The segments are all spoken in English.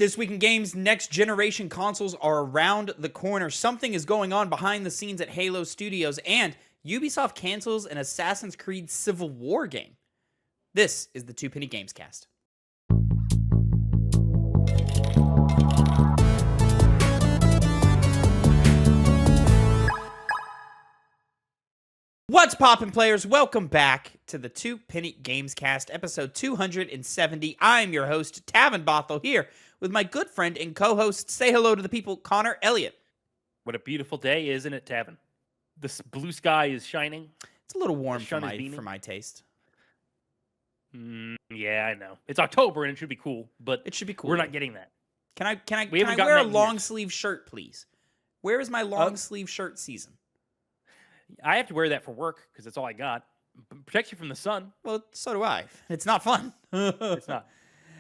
This week in games, next generation consoles are around the corner. Something is going on behind the scenes at Halo Studios, and Ubisoft cancels an Assassin's Creed Civil War game. This is the Two Penny Gamescast. What's poppin', players? Welcome back to the Two Penny Gamescast, episode 270. I'm your host, Tavin Bothel, here with my good friend and co-host. Say hello to the people, Connor Elliott. What a beautiful day, isn't it, Tavin? The blue sky is shining. It's a little warm for my taste. Yeah, I know. It's October and it should be cool, but it should be cool. We're not getting that. Can I wear a long sleeve shirt, please? Where is my long sleeve shirt season? I have to wear that for work because that's all I got. Protects you from the sun. Well, so do I. It's not fun. It's not.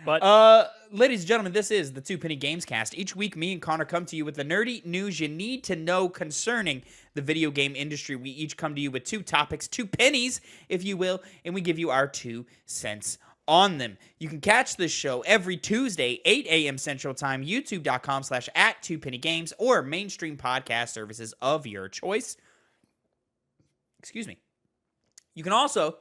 But ladies and gentlemen, this is the Two Penny Gamescast. Each week, me and Connor come to you with the nerdy news you need to know concerning the video game industry. We each come to you with two topics, two pennies, if you will, and we give you our 2 cents on them. You can catch this show every Tuesday, 8 a.m. Central Time, youtube.com/@2pennygames, or mainstream podcast services of your choice. Excuse me. You can also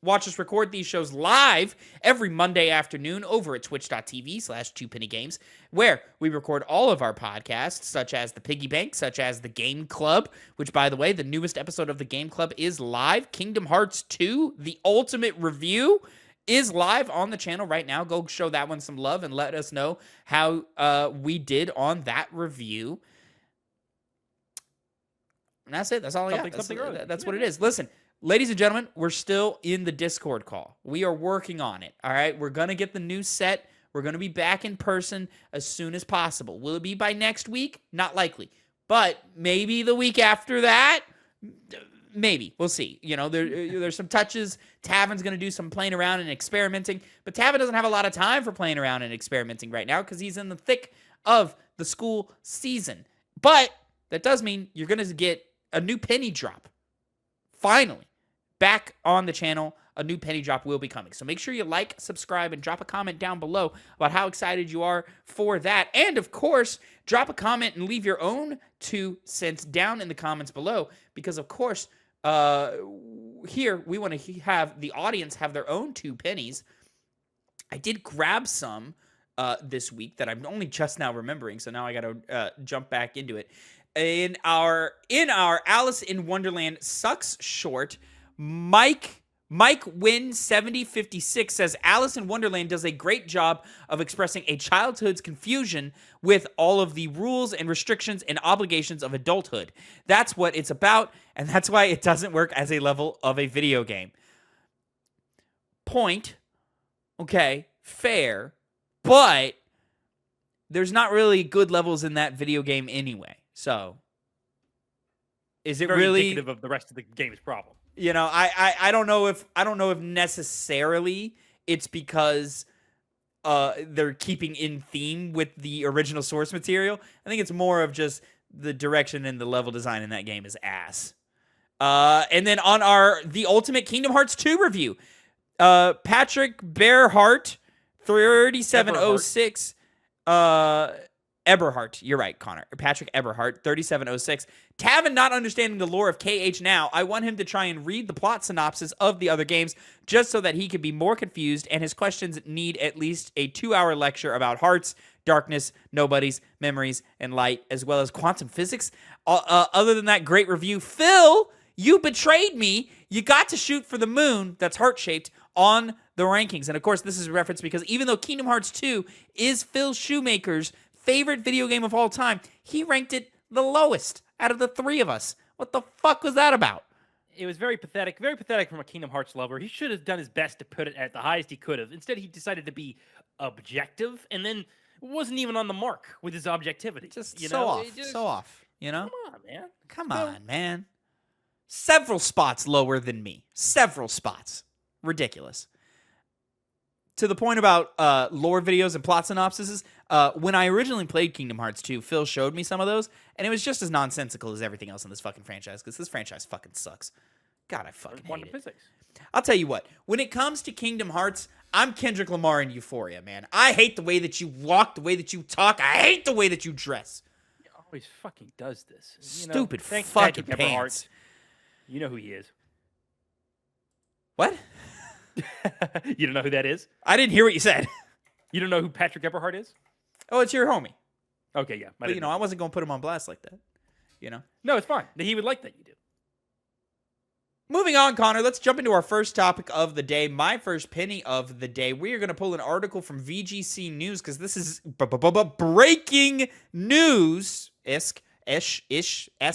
watch us record these shows live every Monday afternoon over at twitch.tv/2pennygames, where we record all of our podcasts, such as the Piggy Bank, such as the Game Club, which, by the way, the newest episode of the Game Club is live. Kingdom Hearts 2, the ultimate review, is live on the channel right now. Go show that one some love and let us know how we did on that review. And that's it. That's all I got. That's what it is. Listen, ladies and gentlemen, we're still in the Discord call. We are working on it, all right? We're going to get the new set. We're going to be back in person as soon as possible. Will it be by next week? Not likely. But maybe the week after that? Maybe. We'll see. You know, there's some touches. Tavin's going to do some playing around and experimenting. But Tavin doesn't have a lot of time for playing around and experimenting right now because he's in the thick of the school season. But that does mean you're going to get a new penny drop. Finally, back on the channel, a new penny drop will be coming. So make sure you like, subscribe, and drop a comment down below about how excited you are for that. And, of course, drop a comment and leave your own 2 cents down in the comments below because, of course, here we want to have the audience have their own 2 pennies. I did grab some this week that I'm only just now remembering, so now I got to jump back into it. In our Alice in Wonderland Sucks short, Mike Win 7056 says Alice in Wonderland does a great job of expressing a childhood's confusion with all of the rules and restrictions and obligations of adulthood. That's what it's about, and that's why it doesn't work as a level of a video game. Point. Okay, fair, but there's not really good levels in that video game anyway. So, is it very really indicative of the rest of the game's problem? You know, I don't know if necessarily it's because they're keeping in theme with the original source material. I think it's more of just the direction and the level design in that game is ass. And then on the Ultimate Kingdom Hearts 2 review, Patrick Bearhart 3706 Eberhardt, you're right, Connor. Patrick Eberhardt, 3706. Tavin not understanding the lore of KH now. I want him to try and read the plot synopsis of the other games just so that he could be more confused, and his questions need at least a 2-hour lecture about hearts, darkness, nobodies, memories, and light, as well as quantum physics. Other than that great review, Phil, you betrayed me. You got to shoot for the moon that's heart-shaped on the rankings. And, of course, this is a reference because even though Kingdom Hearts 2 is Phil Shoemaker's favorite video game of all time, he ranked it the lowest out of the 3 of us. What the fuck was that about? It was very pathetic from a Kingdom Hearts lover. He should have done his best to put it at the highest he could have. Instead, he decided to be objective, and then wasn't even on the mark with his objectivity. Just so off, you know? Come on, man. Several spots lower than me. Several spots. Ridiculous. To the point about lore videos and plot synopsises, when I originally played Kingdom Hearts 2, Phil showed me some of those, and it was just as nonsensical as everything else in this fucking franchise, because this franchise fucking sucks. God, I fucking hate it. Physics. I'll tell you what, when it comes to Kingdom Hearts, I'm Kendrick Lamar in Euphoria, man. I hate the way that you walk, the way that you talk. I hate the way that you dress. He always fucking does this. Stupid Thanks, fucking Patrick pants. Everhart. You know who he is. What? You don't know who that is? I didn't hear what you said. You don't know who Patrick Everhart is? Oh, it's your homie. Okay, yeah. But, I wasn't going to put him on blast like that. No, it's fine. He would like that you do. Moving on, Connor, let's jump into our first topic of the day. My first penny of the day. We are going to pull an article from VGC News because this is breaking news. Ish, a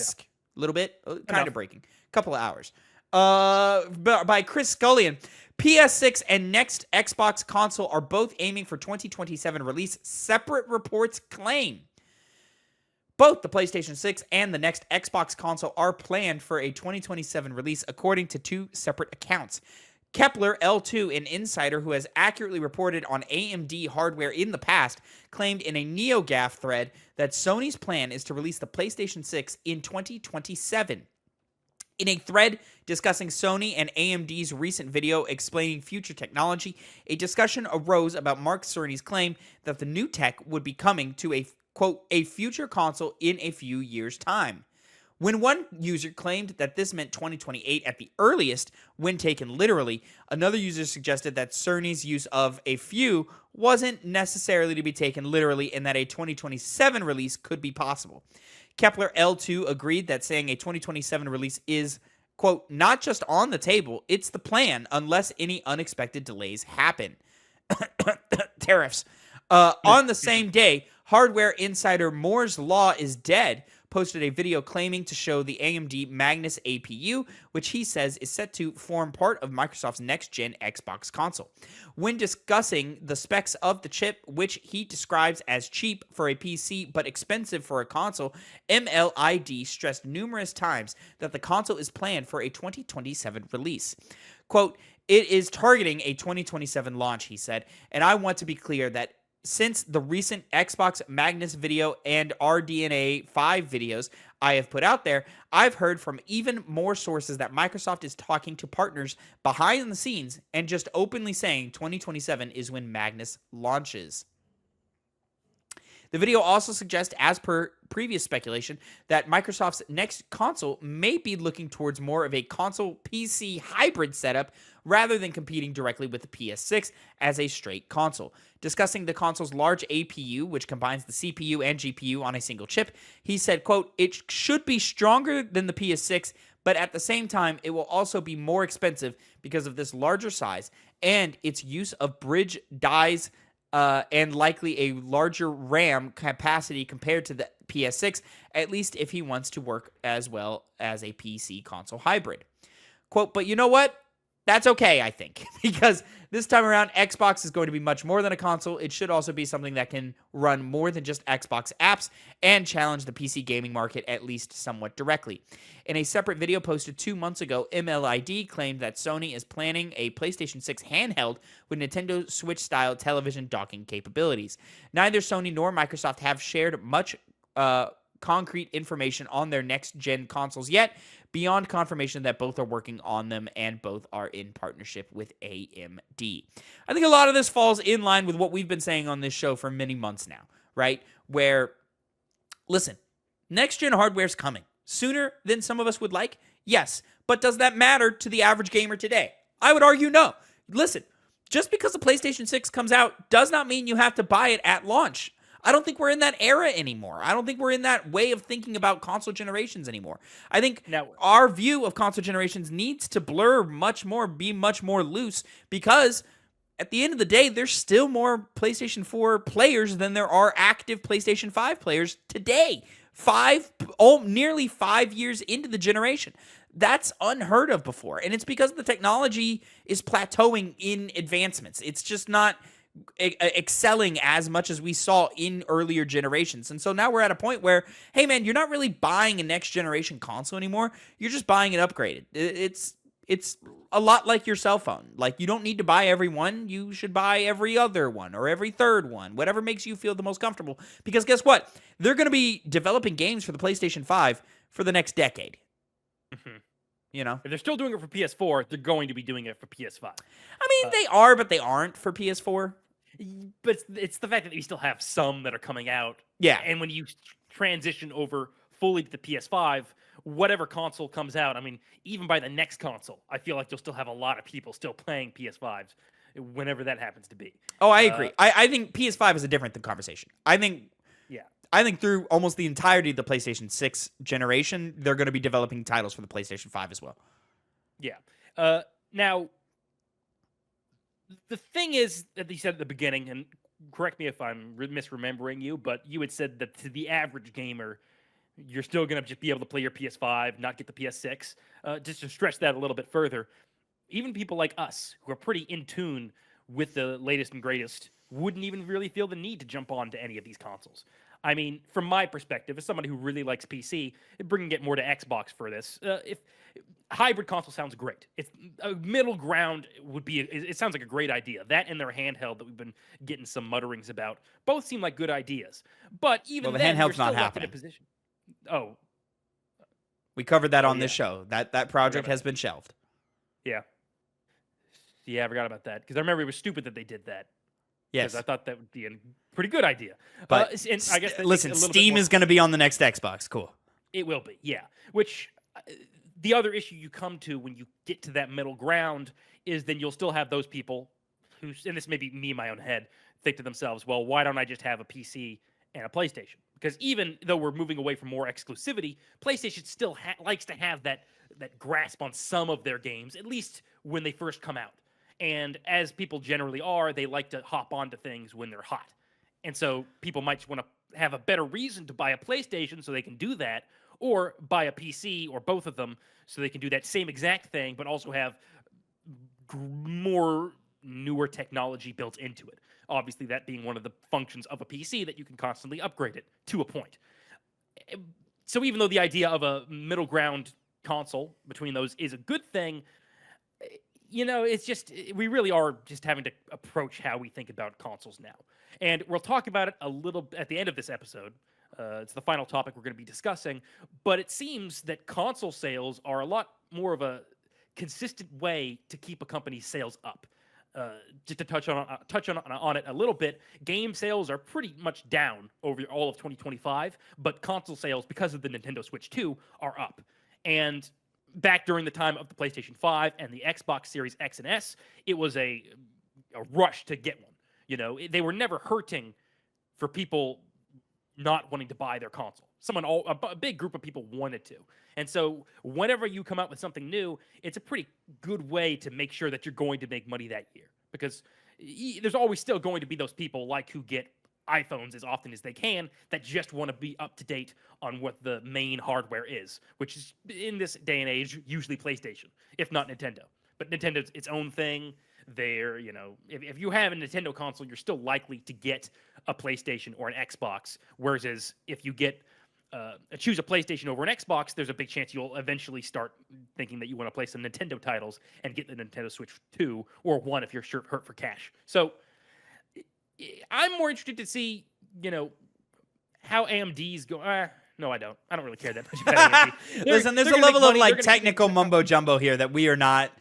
little bit. Kind of breaking. Couple of hours. By Chris Scullion. PS6 and next Xbox console are both aiming for 2027 release. Separate reports claim. Both the PlayStation 6 and the next Xbox console are planned for a 2027 release, according to two separate accounts. Kepler L2, an insider who has accurately reported on AMD hardware in the past, claimed in a NeoGAF thread that Sony's plan is to release the PlayStation 6 in 2027. In a thread discussing Sony and AMD's recent video explaining future technology, a discussion arose about Mark Cerny's claim that the new tech would be coming to a, quote, a future console in a few years' time. When one user claimed that this meant 2028 at the earliest, when taken literally, another user suggested that Cerny's use of a few wasn't necessarily to be taken literally and that a 2027 release could be possible. Kepler L2 agreed that saying a 2027 release is, quote, not just on the table, it's the plan unless any unexpected delays happen. Tariffs. On the same day, hardware insider Moore's Law is dead posted a video claiming to show the AMD Magnus APU, which he says is set to form part of Microsoft's next-gen Xbox console. When discussing the specs of the chip, which he describes as cheap for a PC but expensive for a console, MLID stressed numerous times that the console is planned for a 2027 release. Quote, "It is targeting a 2027 launch," he said, "and I want to be clear that since the recent Xbox Magnus video and RDNA 5 videos I have put out there, I've heard from even more sources that Microsoft is talking to partners behind the scenes and just openly saying 2027 is when Magnus launches." The video also suggests, as per previous speculation, that Microsoft's next console may be looking towards more of a console PC hybrid setup rather than competing directly with the PS6 as a straight console. Discussing the console's large APU, which combines the CPU and GPU on a single chip, he said, quote, "It should be stronger than the PS6, but at the same time, it will also be more expensive because of this larger size and its use of bridge dies and likely a larger RAM capacity compared to the PS6, at least if he wants to work as well as a PC console hybrid." Quote, "But you know what? That's okay, I think, because this time around, Xbox is going to be much more than a console. It should also be something that can run more than just Xbox apps and challenge the PC gaming market at least somewhat directly." In a separate video posted 2 months ago, MLID claimed that Sony is planning a PlayStation 6 handheld with Nintendo Switch-style television docking capabilities. Neither Sony nor Microsoft have shared much concrete information on their next-gen consoles yet, beyond confirmation that both are working on them and both are in partnership with AMD. I think a lot of this falls in line with what we've been saying on this show for many months now, right? Where, listen, next-gen hardware is coming sooner than some of us would like, yes, but does that matter to the average gamer today? I would argue no. Listen, just because the PlayStation 6 comes out does not mean you have to buy it at launch. I don't think we're in that era anymore. I don't think we're in that way of thinking about console generations anymore. I think our view of console generations needs to blur much more, be much more loose, because at the end of the day, there's still more PlayStation 4 players than there are active PlayStation 5 players today. Nearly 5 years into the generation. That's unheard of before. And it's because the technology is plateauing in advancements. It's just not excelling as much as we saw in earlier generations. And so now we're at a point where, hey man, you're not really buying a next generation console anymore. You're just buying it upgraded. It's a lot like your cell phone. Like, you don't need to buy every one. You should buy every other one or every third one, whatever makes you feel the most comfortable. Because guess what? They're going to be developing games for the PlayStation 5 for the next decade. Mm-hmm. You know, if they're still doing it for PS4, they're going to be doing it for PS5. I mean, they are, but they aren't for PS4. But it's the fact that you still have some that are coming out. Yeah. And when you transition over fully to the PS5, whatever console comes out, I mean, even by the next console, I feel like you'll still have a lot of people still playing PS5s whenever that happens to be. Oh, I agree. I think PS5 is a different conversation. I think through almost the entirety of the PlayStation 6 generation, they're going to be developing titles for the PlayStation 5 as well. Yeah. Now, the thing is that you said at the beginning, and correct me if I'm misremembering you, but you had said that to the average gamer, you're still going to just be able to play your PS5, not get the PS6. Just to stress that a little bit further, even people like us who are pretty in tune with the latest and greatest wouldn't even really feel the need to jump on to any of these consoles. I mean, from my perspective, as somebody who really likes PC, bringing it more to Xbox for this, if hybrid console sounds great. It's a middle ground would be. It sounds like a great idea. That and their handheld that we've been getting some mutterings about both seem like good ideas. But even the then, handheld's you're not still left in happening. a position. Oh, we covered that on this show. That project has been shelved. Yeah, I forgot about that because I remember it was stupid that they did that. Yes, I thought that would be a pretty good idea. But and I guess listen, Steam is going to be on the next Xbox. Cool. It will be, yeah. Which the other issue you come to when you get to that middle ground is then you'll still have those people who, and this may be me in my own head, think to themselves, well, why don't I just have a PC and a PlayStation? Because even though we're moving away from more exclusivity, PlayStation still likes to have that grasp on some of their games, at least when they first come out. And as people generally are, they like to hop onto things when they're hot. And so people might want to have a better reason to buy a PlayStation so they can do that, or buy a PC or both of them so they can do that same exact thing, but also have more newer technology built into it. Obviously, that being one of the functions of a PC that you can constantly upgrade it to a point. So even though the idea of a middle ground console between those is a good thing, you know, it's just, we really are just having to approach how we think about consoles now. And we'll talk about it a little at the end of this episode. It's the final topic we're going to be discussing. But it seems that console sales are a lot more of a consistent way to keep a company's sales up. Just to touch on it a little bit, game sales are pretty much down over all of 2025, but console sales, because of the Nintendo Switch 2, are up. And back during the time of the PlayStation 5 and the Xbox Series X and S, it was a rush to get one. You know, they were never hurting for people not wanting to buy their console. A big group of people wanted to. And so whenever you come out with something new, it's a pretty good way to make sure that you're going to make money that year. Because there's always still going to be those people like who get iPhones as often as they can that just want to be up to date on what the main hardware is, which is, in this day and age, usually PlayStation, if not Nintendo. But Nintendo's its own thing. They're, you know, if you have a Nintendo console, you're still likely to get a PlayStation or an Xbox. Whereas if you get choose a PlayStation over an Xbox, there's a big chance you'll eventually start thinking that you want to play some Nintendo titles and get the Nintendo Switch 2 or 1 if you're hurt for cash. So I'm more interested to see, you know, how AMD's go. No, I don't. I don't really care that much about AMD. Listen, there's a level of like technical mumbo jumbo here that we are not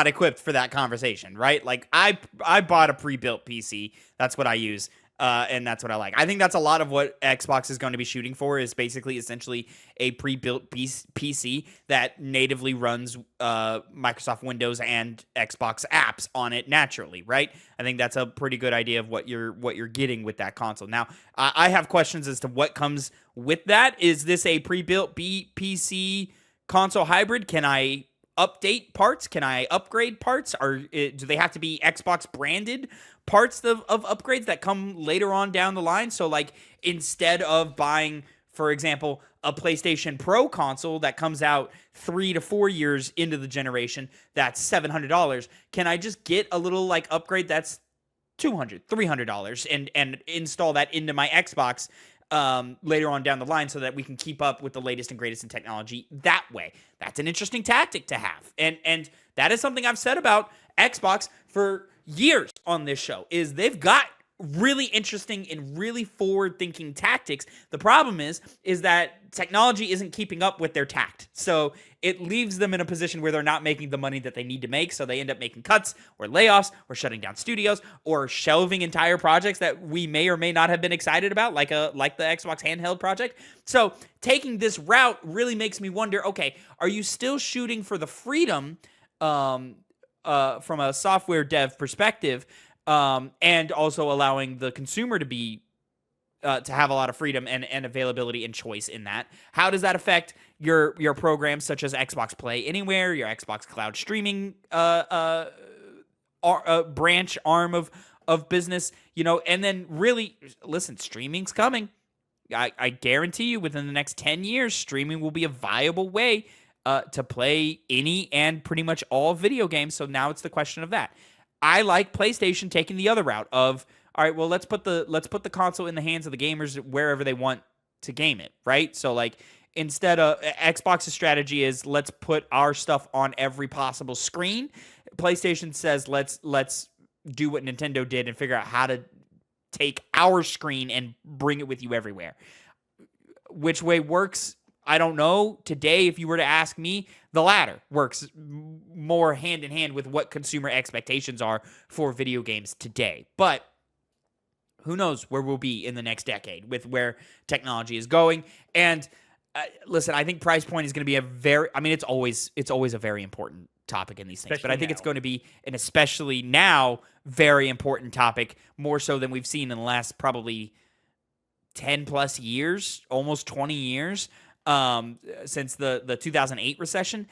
equipped for that conversation, right? Like I bought a pre-built PC. That's what I use. And that's what I like. I think that's a lot of what Xbox is going to be shooting for, is basically essentially a pre-built PC that natively runs Microsoft Windows and Xbox apps on it naturally, right? I think that's a pretty good idea of what you're getting with that console. Now, I have questions as to what comes with that. Is this a pre-built PC console hybrid? Can I update parts? Can I upgrade parts? Do they have to be Xbox branded parts of upgrades that come later on down the line? So like instead of buying, for example, a PlayStation Pro console that comes out 3 to 4 years into the generation, that's $700, can I just get a little like upgrade that's $200, $300 and install that into my Xbox later on down the line so that we can keep up with the latest and greatest in technology that way? That's an interesting tactic to have. And that is something I've said about Xbox for years on this show, is they've got really interesting and really forward-thinking tactics. The problem is that technology isn't keeping up with their tact. So it leaves them in a position where they're not making the money that they need to make. So they end up making cuts or layoffs or shutting down studios or shelving entire projects that we may or may not have been excited about, like the Xbox handheld project. So taking this route really makes me wonder, okay, are you still shooting for the freedom from a software dev perspective, and also allowing the consumer to be to have a lot of freedom and availability and choice in that? How does that affect your programs such as Xbox Play Anywhere, your Xbox Cloud streaming branch arm of business? And then really, listen, streaming's coming. I guarantee you within the next 10 years, streaming will be a viable way to play any and pretty much all video games. So now it's the question of that. I like PlayStation taking the other route of, all right, well, let's put the console in the hands of the gamers wherever they want to game it, right? So like instead of Xbox's strategy is let's put our stuff on every possible screen. PlayStation says let's do what Nintendo did and figure out how to take our screen and bring it with you everywhere. Which way works? I don't know. Today, if you were to ask me, the latter works more hand in hand with what consumer expectations are for video games today. But who knows where we'll be in the next decade with where technology is going. And listen, I think price point is going to be it's always a very important topic in these things. Especially but I think it's going to be, and especially now, very important topic, more so than we've seen in the last probably 10 plus years, almost 20 years. Since the 2008 recession,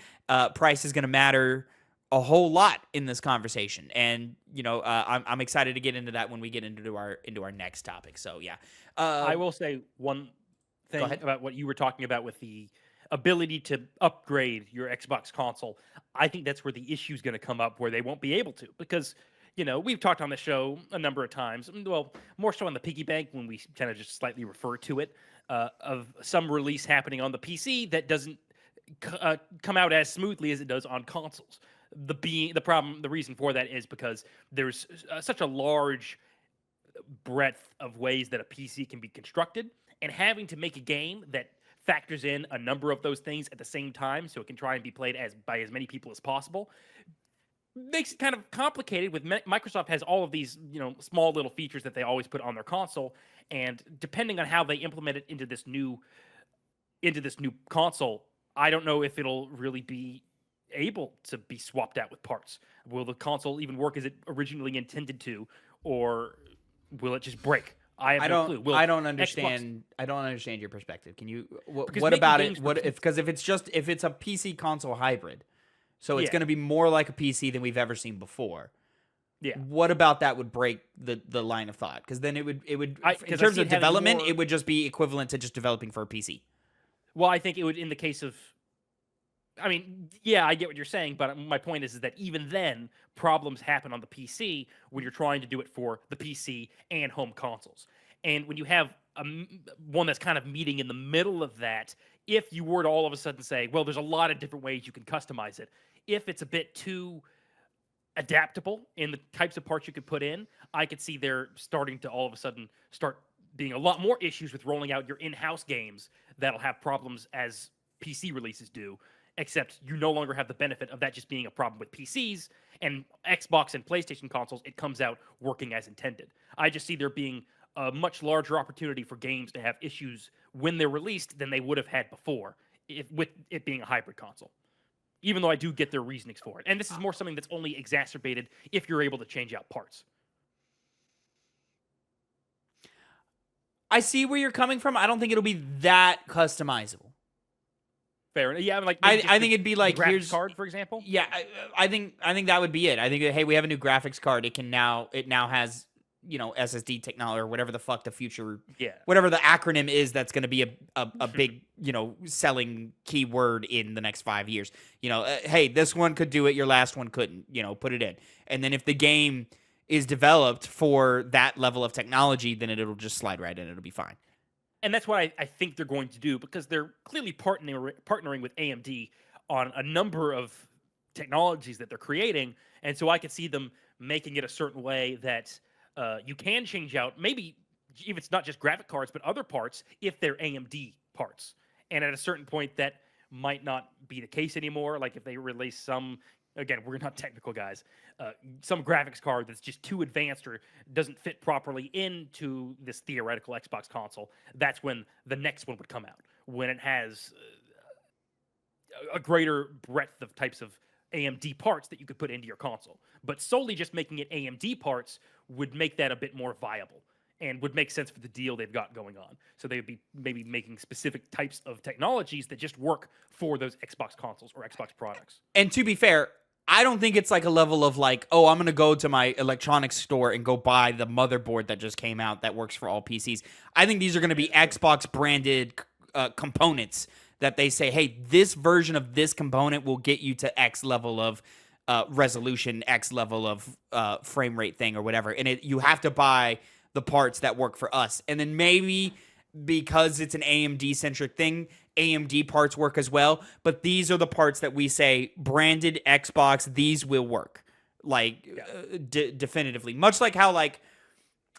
price is going to matter a whole lot in this conversation, and I'm excited to get into that when we get into our next topic. So yeah, I will say one thing about what you were talking about with the ability to upgrade your Xbox console. I think that's where the issue is going to come up, where they won't be able to, because we've talked on the show a number of times. Well, more so on the piggy bank when we kind of just slightly refer to it. Of some release happening on the PC that doesn't come out as smoothly as it does on consoles. The reason for that is because there's such a large breadth of ways that a PC can be constructed, and having to make a game that factors in a number of those things at the same time so it can try and be played by as many people as possible makes it kind of complicated. With Microsoft has all of these, small little features that they always put on their console, and depending on how they implement it into this new console, I don't know if it'll really be able to be swapped out with parts. Will the console even work as it originally intended to, or will it just break? I have no clue. I don't understand. I don't understand your perspective. Can you? What about it? Because if it's a PC console hybrid. So it's going to be more like a PC than we've ever seen before. Yeah. What about that would break the line of thought? Because then it would in terms of development, it would just be equivalent to just developing for a PC. Well, I think it would in the case of. I mean, yeah, I get what you're saying, but my point is that even then, problems happen on the PC when you're trying to do it for the PC and home consoles. And when you have one that's kind of meeting in the middle of that, if you were to all of a sudden say, well, there's a lot of different ways you can customize it, if it's a bit too adaptable in the types of parts you could put in, I could see they're starting to all of a sudden start being a lot more issues with rolling out your in-house games that'll have problems as PC releases do, except you no longer have the benefit of that just being a problem with PCs and Xbox and PlayStation consoles. It comes out working as intended. I just see there being a much larger opportunity for games to have issues when they're released than they would have had before, with it being a hybrid console. Even though I do get their reasonings for it. And this is more something that's only exacerbated if you're able to change out parts. I see where you're coming from. I don't think it'll be that customizable. Fair enough. Yeah, I think it'd be like here's card, for example. Yeah, I think that would be it. I think hey, we have a new graphics card. It now has SSD technology or whatever the fuck the future, whatever the acronym is that's going to be a big, selling keyword in the next 5 years. Hey, this one could do it, your last one couldn't, put it in. And then if the game is developed for that level of technology, then it'll just slide right in. It'll be fine. And that's what I think they're going to do, because they're clearly partnering with AMD on a number of technologies that they're creating. And so I could see them making it a certain way that You can change out, maybe if it's not just graphic cards, but other parts if they're AMD parts. And at a certain point, that might not be the case anymore. Like if they release some, again, we're not technical guys, some graphics card that's just too advanced or doesn't fit properly into this theoretical Xbox console, that's when the next one would come out, when it has a greater breadth of types of AMD parts that you could put into your console. But solely just making it AMD parts would make that a bit more viable and would make sense for the deal they've got going on. So they would be maybe making specific types of technologies that just work for those Xbox consoles or Xbox products. And to be fair, I don't think it's like a level of like, oh, I'm going to go to my electronics store and go buy the motherboard that just came out that works for all PCs. I think these are going to be Xbox branded components that they say, hey, this version of this component will get you to X level of resolution, X level of frame rate thing or whatever. And you have to buy the parts that work for us. And then maybe because it's an AMD-centric thing, AMD parts work as well. But these are the parts that we say, branded Xbox, these will work. Like, definitively. Much like how, like,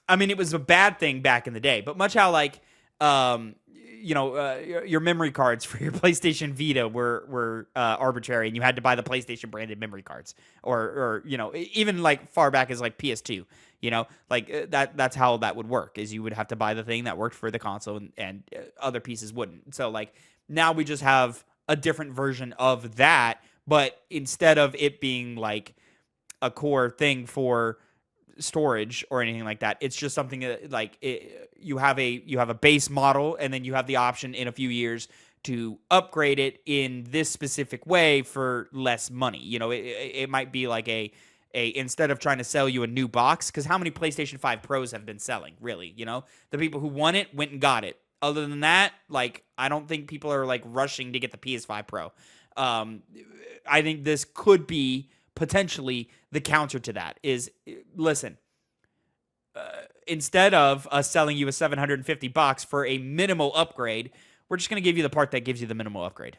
I mean, it was a bad thing back in the day, but much how, like, your memory cards for your PlayStation Vita were arbitrary, and you had to buy the PlayStation branded memory cards, or even like far back as like PS2. Like that's how that would work, is you would have to buy the thing that worked for the console, and other pieces wouldn't. So like now we just have a different version of that, but instead of it being like a core thing for storage or anything like that, it's just something that like you have a base model, and then you have the option in a few years to upgrade it in this specific way for less money. It might be like a instead of trying to sell you a new box, because how many PlayStation 5 Pros have been selling, really? The people who want it went and got it. Other than that, like, I don't think people are like rushing to get the PS5 Pro. I think this could be potentially the counter to that. Is, listen, instead of us selling you a $750 for a minimal upgrade, we're just going to give you the part that gives you the minimal upgrade.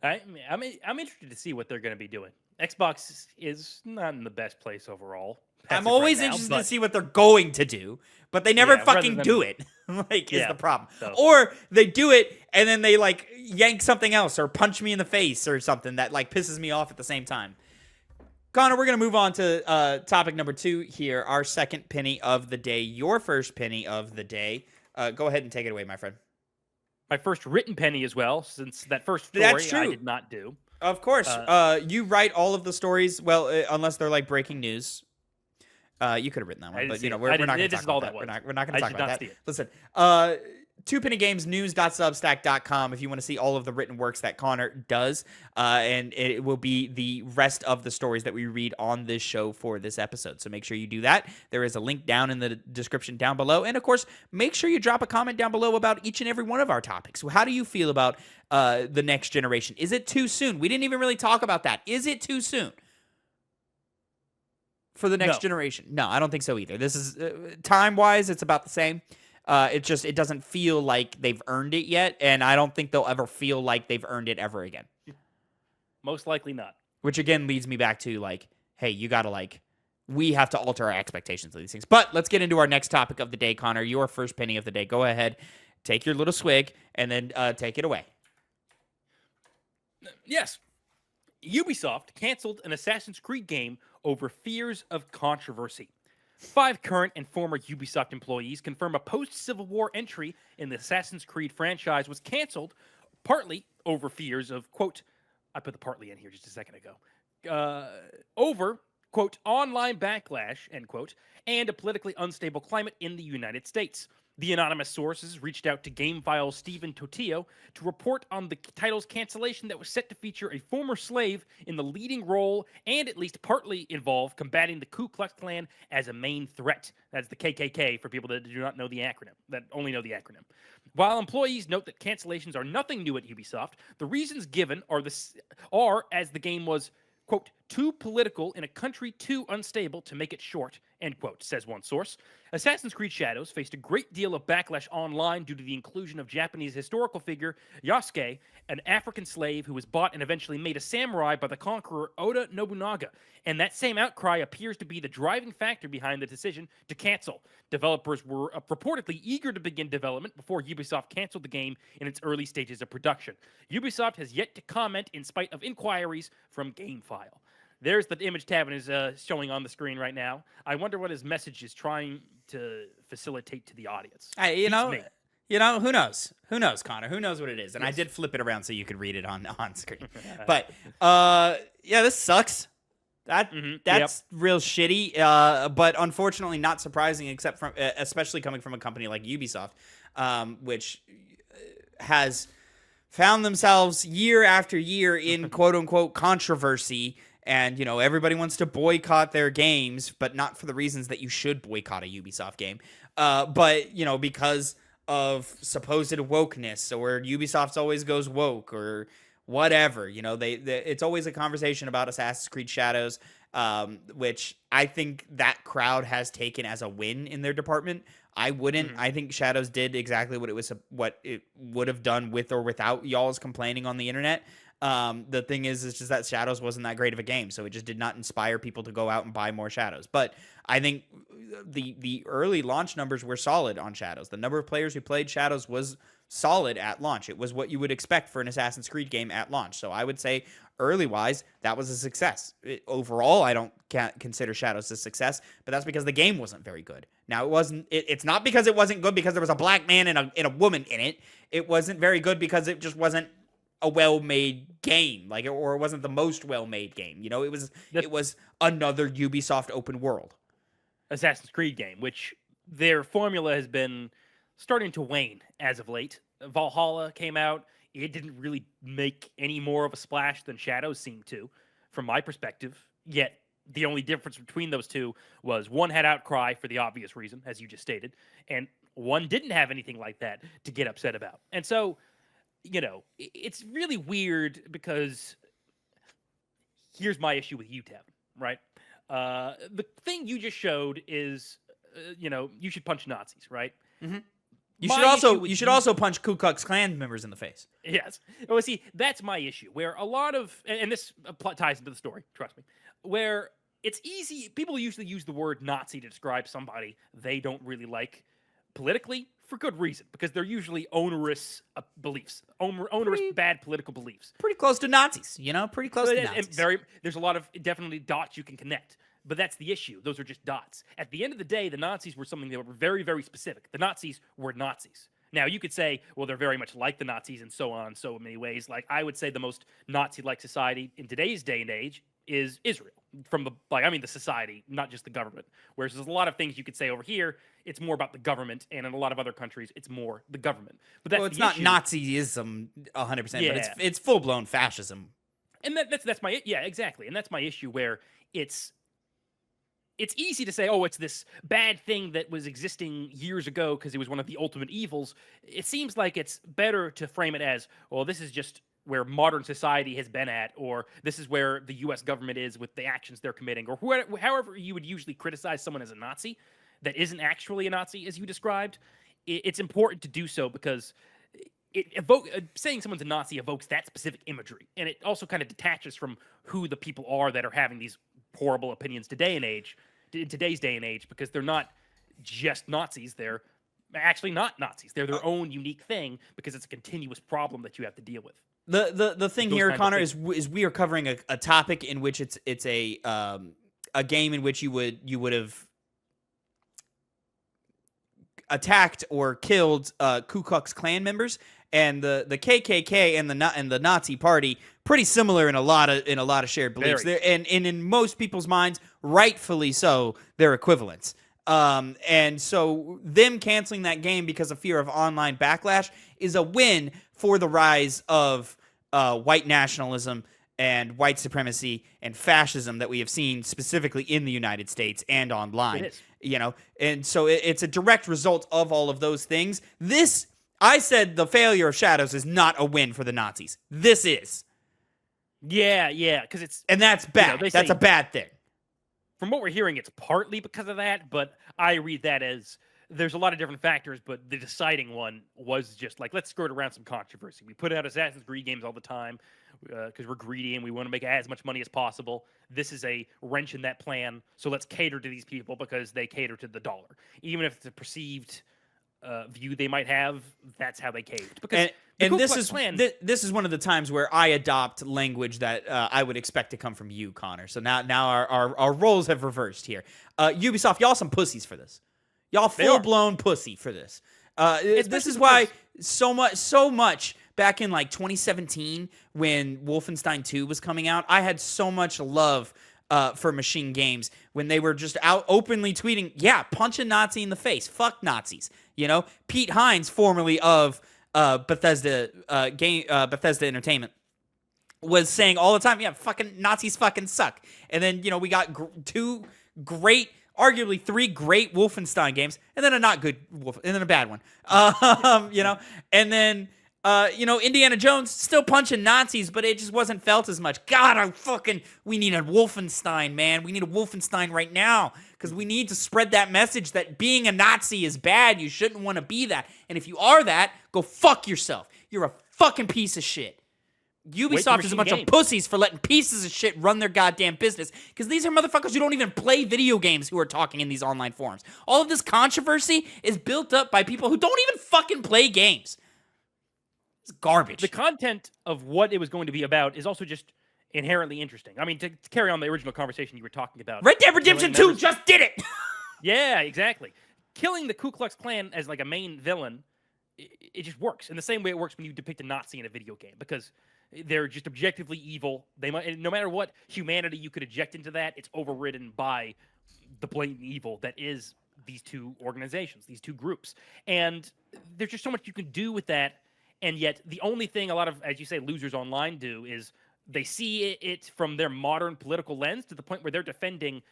I'm interested to see what they're going to be doing. Xbox is not in the best place overall. I'm always interested to see what they're going to do, but they never fucking do it. Is the problem. So. Or they do it and then they like yank something else or punch me in the face or something that like pisses me off at the same time. Connor, we're going to move on to topic number 2 here, our second penny of the day, your first penny of the day. Go ahead and take it away, my friend. My first written penny as well, since that first story I did not do. Of course. You write all of the stories, well, unless they're like breaking news. You could have written that one, but we're not going to talk about that. We're not going to talk about that. Listen, TwoPennyGamesNews.substack.com if you want to see all of the written works that Connor does, and it will be the rest of the stories that we read on this show for this episode. So make sure you do that. There is a link down in the description down below, and of course, make sure you drop a comment down below about each and every one of our topics. So how do you feel about the next generation? Is it too soon? We didn't even really talk about that. Is it too soon for the next generation? No, I don't think so either. This is time-wise, it's about the same. It doesn't feel like they've earned it yet, and I don't think they'll ever feel like they've earned it ever again. Most likely not. Which again leads me back to like, hey, you gotta like, we have to alter our expectations of these things. But let's get into our next topic of the day, Connor. Your first penny of the day. Go ahead, take your little swig, and then take it away. Yes. Ubisoft canceled an Assassin's Creed game over fears of controversy. 5 current and former Ubisoft employees confirm a post-Civil War entry in the Assassin's Creed franchise was canceled, partly over fears of, quote, I put the partly in here just a second ago, over, quote, online backlash, end quote, and a politically unstable climate in the United States. The anonymous sources reached out to GameFile's Stephen Totillo to report on the title's cancellation that was set to feature a former slave in the leading role and at least partly involve combating the Ku Klux Klan as a main threat. That's the KKK for people that do not know the acronym, that only know the acronym. While employees note that cancellations are nothing new at Ubisoft, the reasons given are as the game was, quote, too political in a country too unstable to make it short, end quote, says one source. Assassin's Creed Shadows faced a great deal of backlash online due to the inclusion of Japanese historical figure Yasuke, an African slave who was bought and eventually made a samurai by the conqueror Oda Nobunaga. And that same outcry appears to be the driving factor behind the decision to cancel. Developers were reportedly eager to begin development before Ubisoft canceled the game in its early stages of production. Ubisoft has yet to comment in spite of inquiries from GameFile. There's the image Tavin is showing on the screen right now. I wonder what his message is trying to facilitate to the audience. You know, who knows? Who knows, Connor? Who knows what it is? And yes. I did flip it around so you could read it on screen. But yeah, this sucks. That's real shitty. But unfortunately, not surprising, except from especially coming from a company like Ubisoft, which has found themselves year after year in quote unquote controversy. And, you know, everybody wants to boycott their games, but not for the reasons that you should boycott a Ubisoft game. But, you know, because of supposed wokeness, or Ubisoft always goes woke, or whatever. You know, it's always a conversation about Assassin's Creed Shadows, which I think that crowd has taken as a win in their department. I wouldn't. I think Shadows did exactly what it would have done with or without y'all's complaining on the internet. The thing is just that Shadows wasn't that great of a game, so it just did not inspire people to go out and buy more Shadows. But I think the early launch numbers were solid on Shadows. The number of players who played Shadows was solid at launch. It was what you would expect for an Assassin's Creed game at launch. So I would say early-wise, that was a success. Overall, I can't consider Shadows a success, but that's because the game wasn't very good. Now, it's not because it wasn't good because there was a black man and a woman in it. It wasn't very good because it just wasn't a well-made game, or it wasn't the most well-made game. You know, it was another Ubisoft open world Assassin's Creed game, which their formula has been starting to wane as of late. Valhalla came out. It didn't really make any more of a splash than Shadows seemed to, from my perspective. Yet the only difference between those two was one had outcry for the obvious reason, as you just stated, and one didn't have anything like that to get upset about. And so, you know, it's really weird because here's my issue with you, Tavin, right? The thing you just showed is, you know, you should punch Nazis, right? Mm-hmm. You should also punch Ku Klux Klan members in the face. Yes. Well, see, that's my issue, where a lot of, and this ties into the story, trust me, where it's easy, people usually use the word Nazi to describe somebody they don't really like politically, for good reason, because they're usually onerous beliefs, bad political beliefs. Pretty close to Nazis, you know? Pretty close to Nazis. There's a lot of definitely dots you can connect, but that's the issue. Those are just dots. At the end of the day, the Nazis were something that were very, very specific. The Nazis were Nazis. Now, you could say, well, they're very much like the Nazis and so on in so many ways. Like, I would say the most Nazi-like society in today's day and age is Israel. The society, not just the government. Whereas there's a lot of things you could say over here, it's more about the government, and in a lot of other countries, it's more the government. But that's it's not Nazism 100%, but it's full-blown fascism. And that's my exactly. And that's my issue, where it's easy to say, oh, it's this bad thing that was existing years ago because it was one of the ultimate evils. It seems like it's better to frame it as, well, this is just where modern society has been at, or this is where the U.S. government is with the actions they're committing, or however you would usually criticize someone as a Nazi that isn't actually a Nazi, as you described. It's important to do so because saying someone's a Nazi evokes that specific imagery, and it also kind of detaches from who the people are that are having these horrible opinions in today's day and age, because they're not just Nazis. They're actually not Nazis. They're their own unique thing because it's a continuous problem that you have to deal with. The thing here, Connor, is we are covering a topic in which it's a game in which you would have attacked or killed Ku Klux Klan members, and the KKK and the Nazi Party pretty similar in a lot of shared beliefs. And in most people's minds, rightfully so, they're equivalents. And so them canceling that game because of fear of online backlash is a win for the rise of white nationalism and white supremacy and fascism that we have seen specifically in the United States and online. You know, and so it's a direct result of all of those things. I said the failure of Shadows is not a win for the Nazis. This is. Yeah, because And that's bad. That's a bad thing. From what we're hearing, it's partly because of that, but I read that as there's a lot of different factors, but the deciding one was just like, let's skirt around some controversy. We put out Assassin's Creed games all the time because we're greedy and we want to make as much money as possible. This is a wrench in that plan, so let's cater to these people because they cater to the dollar. Even if it's a perceived view they might have, that's how they caved. Because this is one of the times where I adopt language that I would expect to come from you, Connor. So now our roles have reversed here. Ubisoft, y'all some pussies for this. Y'all full-blown pussy for this. This is why so much back in like 2017 when Wolfenstein 2 was coming out, I had so much love for Machine Games when they were just out openly tweeting, yeah, punch a Nazi in the face. Fuck Nazis. You know, Pete Hines, formerly of Bethesda Entertainment, was saying all the time, yeah, fucking Nazis fucking suck. And then, you know, we got arguably three great Wolfenstein games, and then a not good and then a bad one. You know, and then Indiana Jones still punching Nazis, but it just wasn't felt as much. God, we need a Wolfenstein, man. We need a Wolfenstein right now because we need to spread that message that being a Nazi is bad. You shouldn't want to be that. And if you are that, go fuck yourself. You're a fucking piece of shit. Ubisoft is a bunch of pussies for letting pieces of shit run their goddamn business because these are motherfuckers who don't even play video games who are talking in these online forums. All of this controversy is built up by people who don't even fucking play games. It's garbage. The content of what it was going to be about is also just inherently interesting. I mean, to carry on the original conversation you were talking about. Red Dead Redemption 2 just did it! Yeah, exactly. Killing the Ku Klux Klan as like a main villain, it just works. In the same way it works when you depict a Nazi in a video game because they're just objectively evil. They might, no matter what humanity you could eject into that, it's overridden by the blatant evil that is these two organizations, these two groups. And there's just so much you can do with that. And yet the only thing a lot of, as you say, losers online do is they see it from their modern political lens to the point where they're defending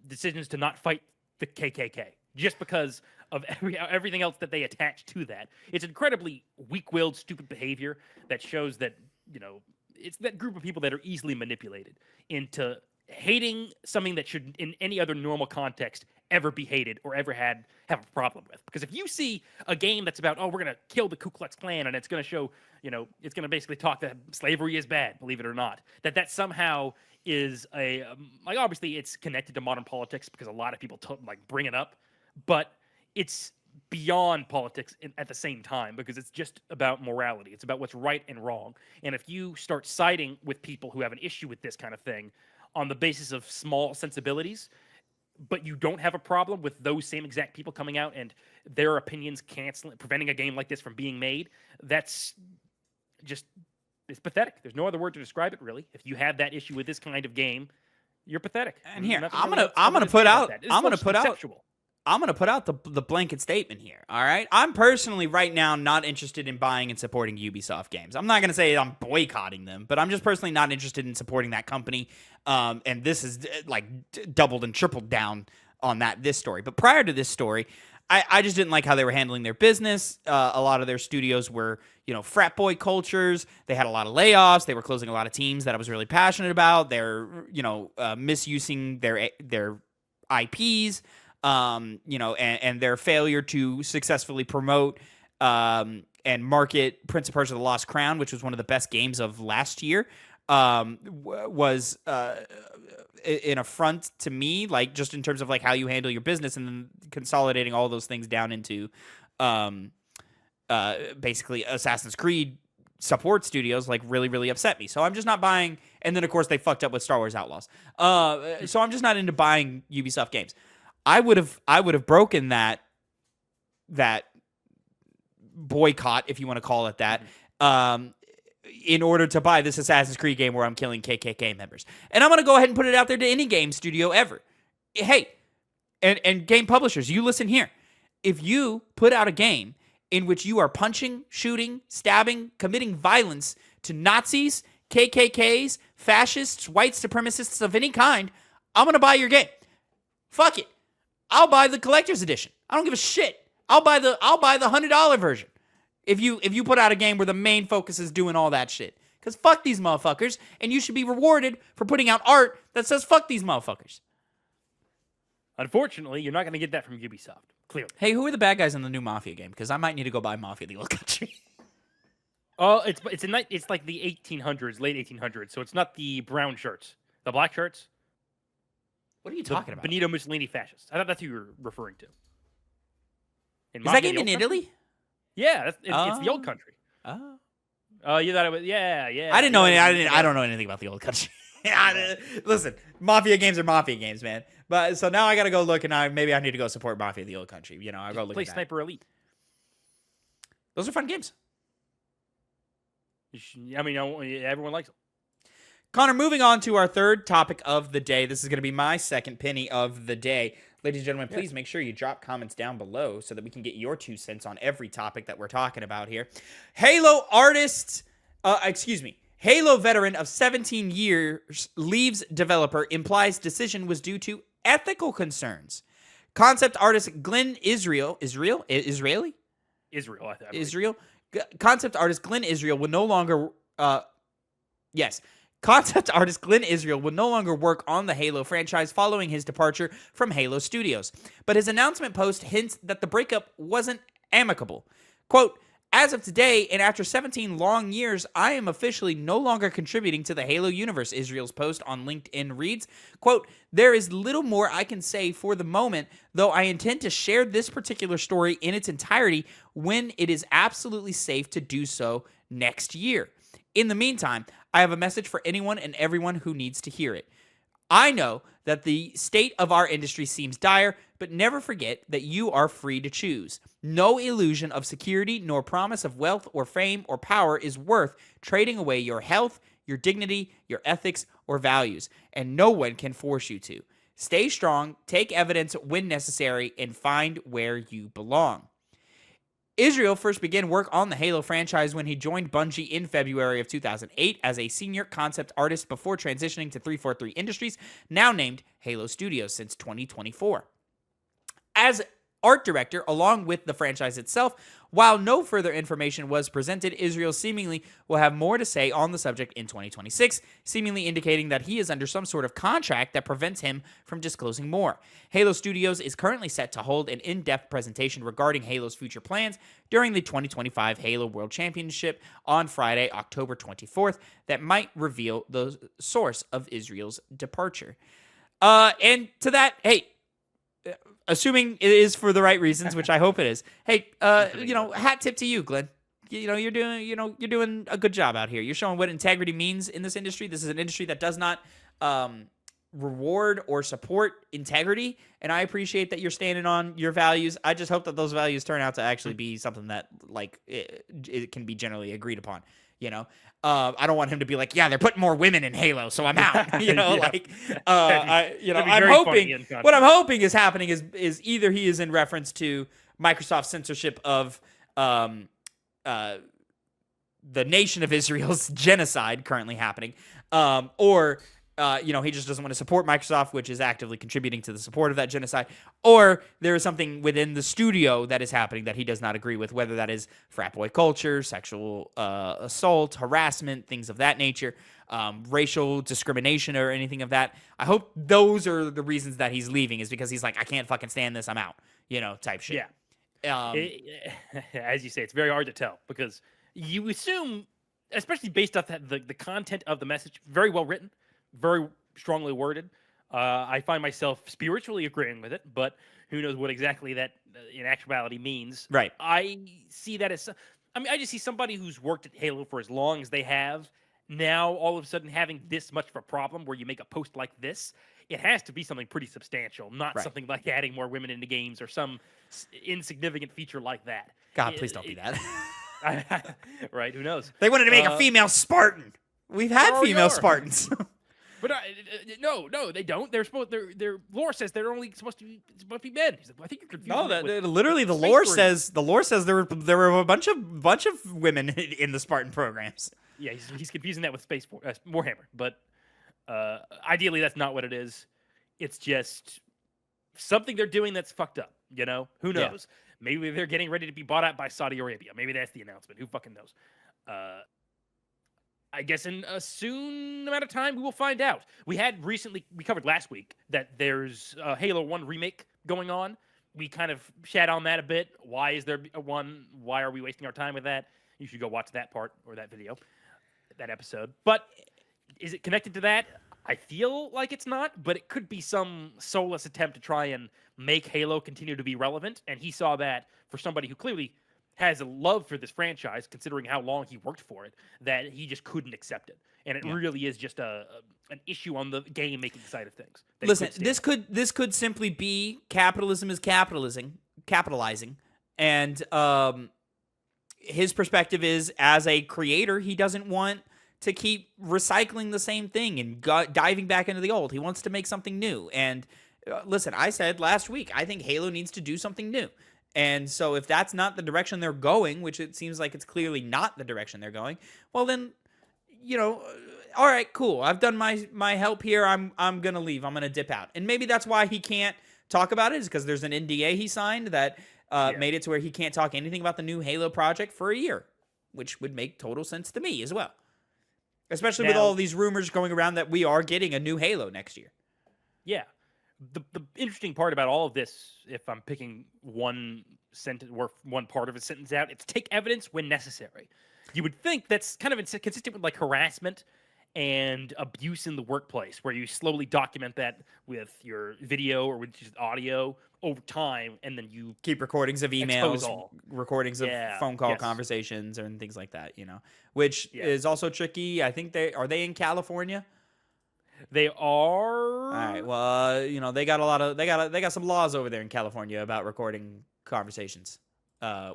decisions to not fight the KKK just because of everything else that they attach to that. It's incredibly weak-willed, stupid behavior that shows that, you know, it's that group of people that are easily manipulated into hating something that should, in any other normal context, ever be hated or ever have a problem with. Because if you see a game that's about, oh, we're going to kill the Ku Klux Klan and it's going to show, you know, it's going to basically talk that slavery is bad, believe it or not, that somehow is like, obviously it's connected to modern politics because a lot of people bring it up, but it's beyond politics at the same time because it's just about morality. It's about what's right and wrong. And if you start siding with people who have an issue with this kind of thing on the basis of small sensibilities, but you don't have a problem with those same exact people coming out and their opinions preventing a game like this from being made, that's just, it's pathetic. There's no other word to describe it, really. If you have that issue with this kind of game, you're pathetic. And here, I'm gonna put out the blanket statement here, all right? I'm personally right now not interested in buying and supporting Ubisoft games. I'm not going to say I'm boycotting them, but I'm just personally not interested in supporting that company. And this is like doubled and tripled down on this story. But prior to this story, I just didn't like how they were handling their business. A lot of their studios were, frat boy cultures. They had a lot of layoffs. They were closing a lot of teams that I was really passionate about. They're, misusing their IPs. And their failure to successfully promote and market Prince of Persia: The Lost Crown, which was one of the best games of last year, was an affront to me, like just in terms of like how you handle your business and then consolidating all those things down into basically Assassin's Creed support studios, like really, really upset me. So I'm just not buying. And then of course they fucked up with Star Wars Outlaws. So I'm just not into buying Ubisoft games. I would have broken that boycott, if you want to call it that, in order to buy this Assassin's Creed game where I'm killing KKK members. And I'm going to go ahead and put it out there to any game studio ever. Hey, and game publishers, you listen here. If you put out a game in which you are punching, shooting, stabbing, committing violence to Nazis, KKKs, fascists, white supremacists of any kind, I'm going to buy your game. Fuck it. I'll buy the collector's edition. I don't give a shit. I'll buy the $100 version. If you put out a game where the main focus is doing all that shit, Because fuck these motherfuckers, and you should be rewarded for putting out art that says fuck these motherfuckers. Unfortunately, you're not going to get that from Ubisoft, clearly. Hey, who are the bad guys in the new Mafia game? Because I might need to go buy Mafia: The Old Country. Oh, it's like the 1800s, late 1800s. So it's not the brown shirts, the black shirts. What are you talking about? Benito Mussolini fascists. I thought that's who you were referring to. Is that game in Italy? Yeah, it's the Old Country. Oh. Oh, you thought it was? Yeah. I didn't know any. I don't know anything about The Old Country. Listen, Mafia games are Mafia games, man. But so now I got to go look, and maybe I need to go support Mafia: The Old Country. You know, I'll go look play at that. Sniper Elite. Those are fun games. I mean, everyone likes them. Connor, moving on to our third topic of the day. This is going to be my second penny of the day. Ladies and gentlemen, please make sure you drop comments down below so that we can get your 2 cents on every topic that we're talking about here. Halo veteran of 17 years leaves developer, implies decision was due to ethical concerns. Concept artist Glenn Israel. Concept artist Glenn Israel will no longer Concept artist Glenn Israel will no longer work on the Halo franchise following his departure from Halo Studios. But his announcement post hints that the breakup wasn't amicable. Quote, as of today, and after 17 long years, I am officially no longer contributing to the Halo universe, Israel's post on LinkedIn reads, quote, there is little more I can say for the moment, though I intend to share this particular story in its entirety when it is absolutely safe to do so next year. In the meantime, I have a message for anyone and everyone who needs to hear it. I know that the state of our industry seems dire, but never forget that you are free to choose. No illusion of security nor promise of wealth or fame or power is worth trading away your health, your dignity, your ethics, or values, and no one can force you to. Stay strong, take evidence when necessary, and find where you belong. Israel first began work on the Halo franchise when he joined Bungie in February of 2008 as a senior concept artist before transitioning to 343 Industries, now named Halo Studios since 2024. As art director, along with the franchise itself, while no further information was presented, Israel seemingly will have more to say on the subject in 2026, seemingly indicating that he is under some sort of contract that prevents him from disclosing more. Halo Studios is currently set to hold an in-depth presentation regarding Halo's future plans during the 2025 Halo World Championship on Friday, October 24th, that might reveal the source of Israel's departure. And to that, hey, assuming it is for the right reasons, which I hope it is. Hey, hat tip to you, Glenn. You're doing a good job out here. You're showing what integrity means in this industry. This is an industry that does not reward or support integrity, and I appreciate that you're standing on your values. I just hope that those values turn out to actually be something that it can be generally agreed upon. I don't want him to be like, yeah, they're putting more women in Halo, so I'm out. I'm hoping. What I'm hoping is happening is either he is in reference to Microsoft's censorship of the nation of Israel's genocide currently happening, or he just doesn't want to support Microsoft, which is actively contributing to the support of that genocide, or there is something within the studio that is happening that he does not agree with, whether that is frat boy culture, sexual assault, harassment, things of that nature, racial discrimination, or anything of that. I hope those are the reasons that he's leaving, is because he's like, I can't fucking stand this, I'm out, type shit. Yeah. As you say, it's very hard to tell, because you assume, especially based off the content of the message, very well written, very strongly worded. I find myself spiritually agreeing with it, but who knows what exactly that in actuality means. Right. I see that as, I just see somebody who's worked at Halo for as long as they have, now all of a sudden having this much of a problem where you make a post like this. It has to be something pretty substantial, not something like adding more women into games or some insignificant feature like that. God, please don't be that. Right, who knows? They wanted to make a female Spartan. We've had female Spartans. But no, they don't. They're supposed. Their lore says they're only supposed to be men. He's like, I think you're confused. No, literally the lore says there were a bunch of women in the Spartan programs. Yeah, he's confusing that with Space Warhammer, but ideally that's not what it is. It's just something they're doing that's fucked up. Who knows? Yeah. Maybe they're getting ready to be bought out by Saudi Arabia. Maybe that's the announcement. Who fucking knows? I guess in a soon amount of time, we will find out. We covered last week that there's a Halo 1 remake going on. We kind of shat on that a bit. Why is there one? Why are we wasting our time with that? You should go watch that part or that video, that episode. But is it connected to that? I feel like it's not, but it could be some soulless attempt to try and make Halo continue to be relevant. And he saw that for somebody who clearly has a love for this franchise, considering how long he worked for it, that he just couldn't accept it. And it really is just an issue on the game making side of things. Listen, this could simply be capitalism is capitalizing, and his perspective is, as a creator, he doesn't want to keep recycling the same thing and diving back into the old. He wants to make something new. And listen, I said last week, I think Halo needs to do something new. And so if that's not the direction they're going, which it seems like it's clearly not the direction they're going, well then, all right, cool. I've done my help here. I'm going to leave. I'm going to dip out. And maybe that's why he can't talk about it, is because there's an NDA he signed that made it to where he can't talk anything about the new Halo project for a year, which would make total sense to me as well. Especially with all of these rumors going around that we are getting a new Halo next year. Yeah. The interesting part about all of this, if I'm picking one sentence or one part of a sentence out, it's take evidence when necessary. You would think that's kind of consistent with like harassment and abuse in the workplace, where you slowly document that with your video or with just audio over time, and then you keep recordings of emails, recordings of phone call conversations, and things like that. Which is also tricky. I think they in California. They are. All right. Well, they got some laws over there in California about recording conversations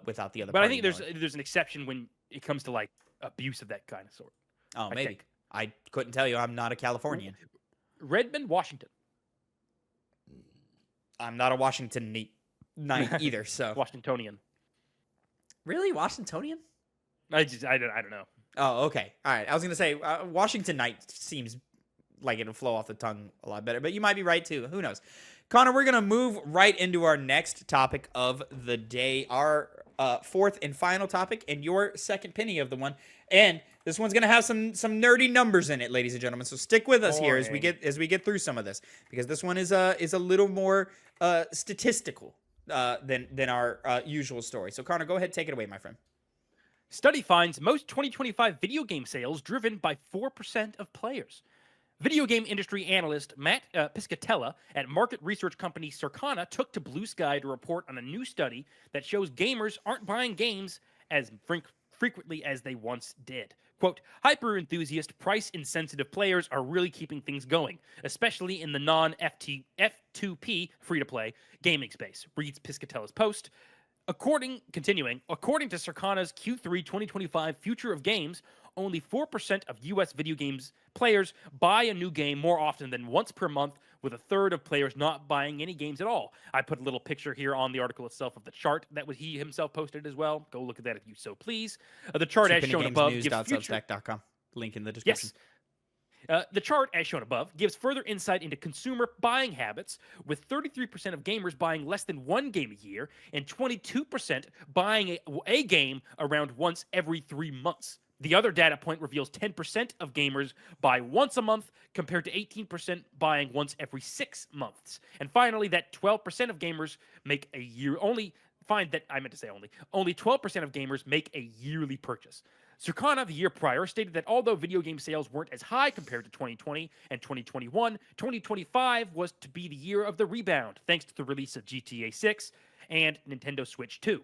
without the other. But I think there's an exception when it comes to like abuse of that kind of sort. Oh, maybe. I couldn't tell you. I'm not a Californian. Redmond, Washington. I'm not a Washingtonite either. So Washingtonian. Really, Washingtonian? I don't know. Oh, okay. All right. I was gonna say Washingtonite seems like it'll flow off the tongue a lot better, but you might be right too. Who knows? Connor, we're gonna move right into our next topic of the day, our fourth and final topic, and your second penny of the one. And this one's gonna have some nerdy numbers in it, ladies and gentlemen. So stick with us here as we get through some of this, because this one is a little more statistical than our usual story. So Connor, go ahead, take it away, my friend. Study finds most 2025 video game sales driven by 4% of players. Video game industry analyst Matt Piscatella at market research company Circana took to Blue Sky to report on a new study that shows gamers aren't buying games as frequently as they once did. Quote, hyper-enthusiast, price-insensitive players are really keeping things going, especially in the non-F2P free-to-play gaming space, reads Piscatella's post. According to Circana's Q3 2025 Future of Games, only 4% of U.S. video games players buy a new game more often than once per month, with a third of players not buying any games at all. I put a little picture here on the article itself of the chart that he himself posted as well. Go look at that if you so please. The chart as shown above gives Substack.com. Link in the description. Yes. The chart, as shown above, gives further insight into consumer buying habits, with 33% of gamers buying less than one game a year and 22% buying a game around once every 3 months. The other data point reveals 10% of gamers buy once a month, compared to 18% buying once every 6 months. And finally, that 12% of gamers make a year only 12% of gamers make a yearly purchase. Circana, the year prior, stated that although video game sales weren't as high compared to 2020 and 2021, 2025 was to be the year of the rebound, thanks to the release of GTA 6 and Nintendo Switch 2.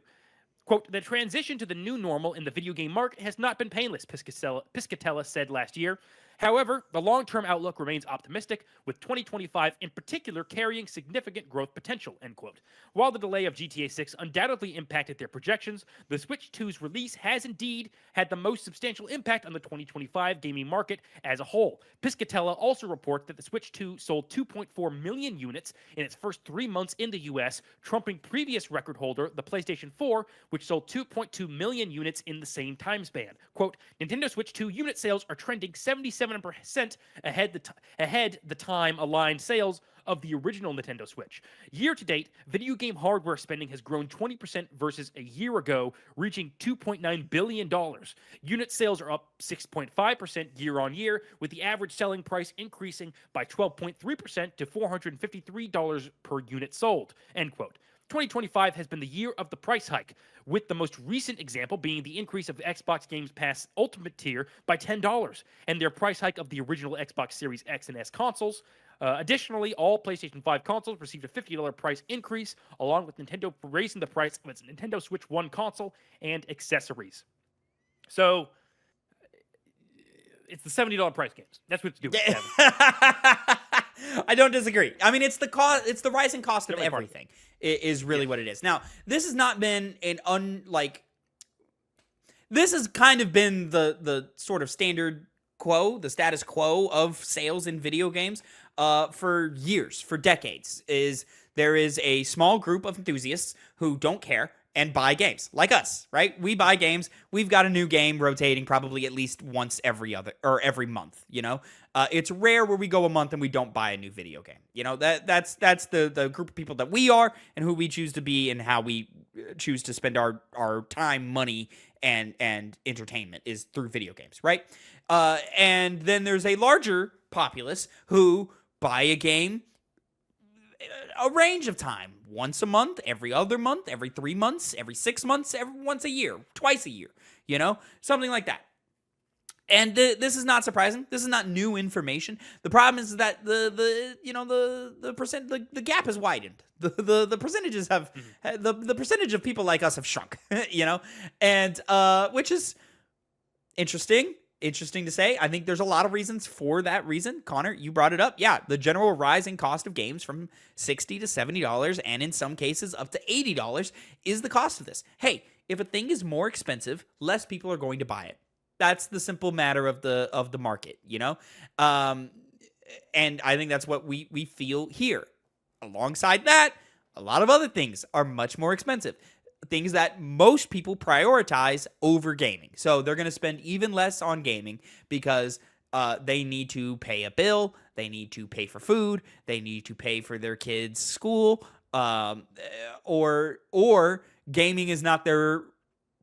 Quote, the transition to the new normal in the video game market has not been painless, Piscatella said last year. However, the long-term outlook remains optimistic, with 2025 in particular carrying significant growth potential, end quote. While the delay of GTA 6 undoubtedly impacted their projections, the Switch 2's release has indeed had the most substantial impact on the 2025 gaming market as a whole. Piscatella also reports that the Switch 2 sold 2.4 million units in its first 3 months in the US, trumping previous record holder, the PlayStation 4, which sold 2.2 million units in the same time span. Quote, Nintendo Switch 2 unit sales are trending 77% 27% ahead the time-aligned sales of the original Nintendo Switch. Year to date, video game hardware spending has grown 20% versus a year ago, reaching $2.9 billion. Unit sales are up 6.5% year on year, with the average selling price increasing by 12.3% to $453 per unit sold. End quote. 2025 has been the year of the price hike, with the most recent example being the increase of the Xbox Games Pass Ultimate tier by $10, and their price hike of the original Xbox Series X and S consoles. Additionally, all PlayStation 5 consoles received a $50 price increase, along with Nintendo raising the price of its Nintendo Switch 1 console and accessories. So, it's the $70 price games. That's what it's doing. I don't disagree. I mean, it's the cost. It's the rising cost of everything. Is really what it is. Now, this has not been this has kind of been the sort of standard quo, the status quo of sales in video games for years, for decades. There is a small group of enthusiasts who don't care and buy games, like us, right? We buy games. We've got a new game rotating probably at least once every month, you know? It's rare where we go a month and we don't buy a new video game. You know, that's the group of people that we are and who we choose to be and how we choose to spend our time, money, and entertainment is through video games, right? And then there's a larger populace who buy a game a range of time. Once a month, every other month, every 3 months, every 6 months, once a year, twice a year, you know? Something like that. And this is not surprising. This is not new information. The problem is that the gap has widened. The percentages have the percentage of people like us have shrunk, you know? And which is interesting to say. I think there's a lot of reasons for that reason. Connor, you brought it up. Yeah, the general rising cost of games from $60 to $70 and in some cases up to $80 is the cost of this. Hey, if a thing is more expensive, less people are going to buy it. That's the simple matter of the market, you know? And I think that's what we feel here. Alongside that, a lot of other things are much more expensive. Things that most people prioritize over gaming. So they're going to spend even less on gaming because they need to pay a bill, they need to pay for food, they need to pay for their kids' school, or gaming is not their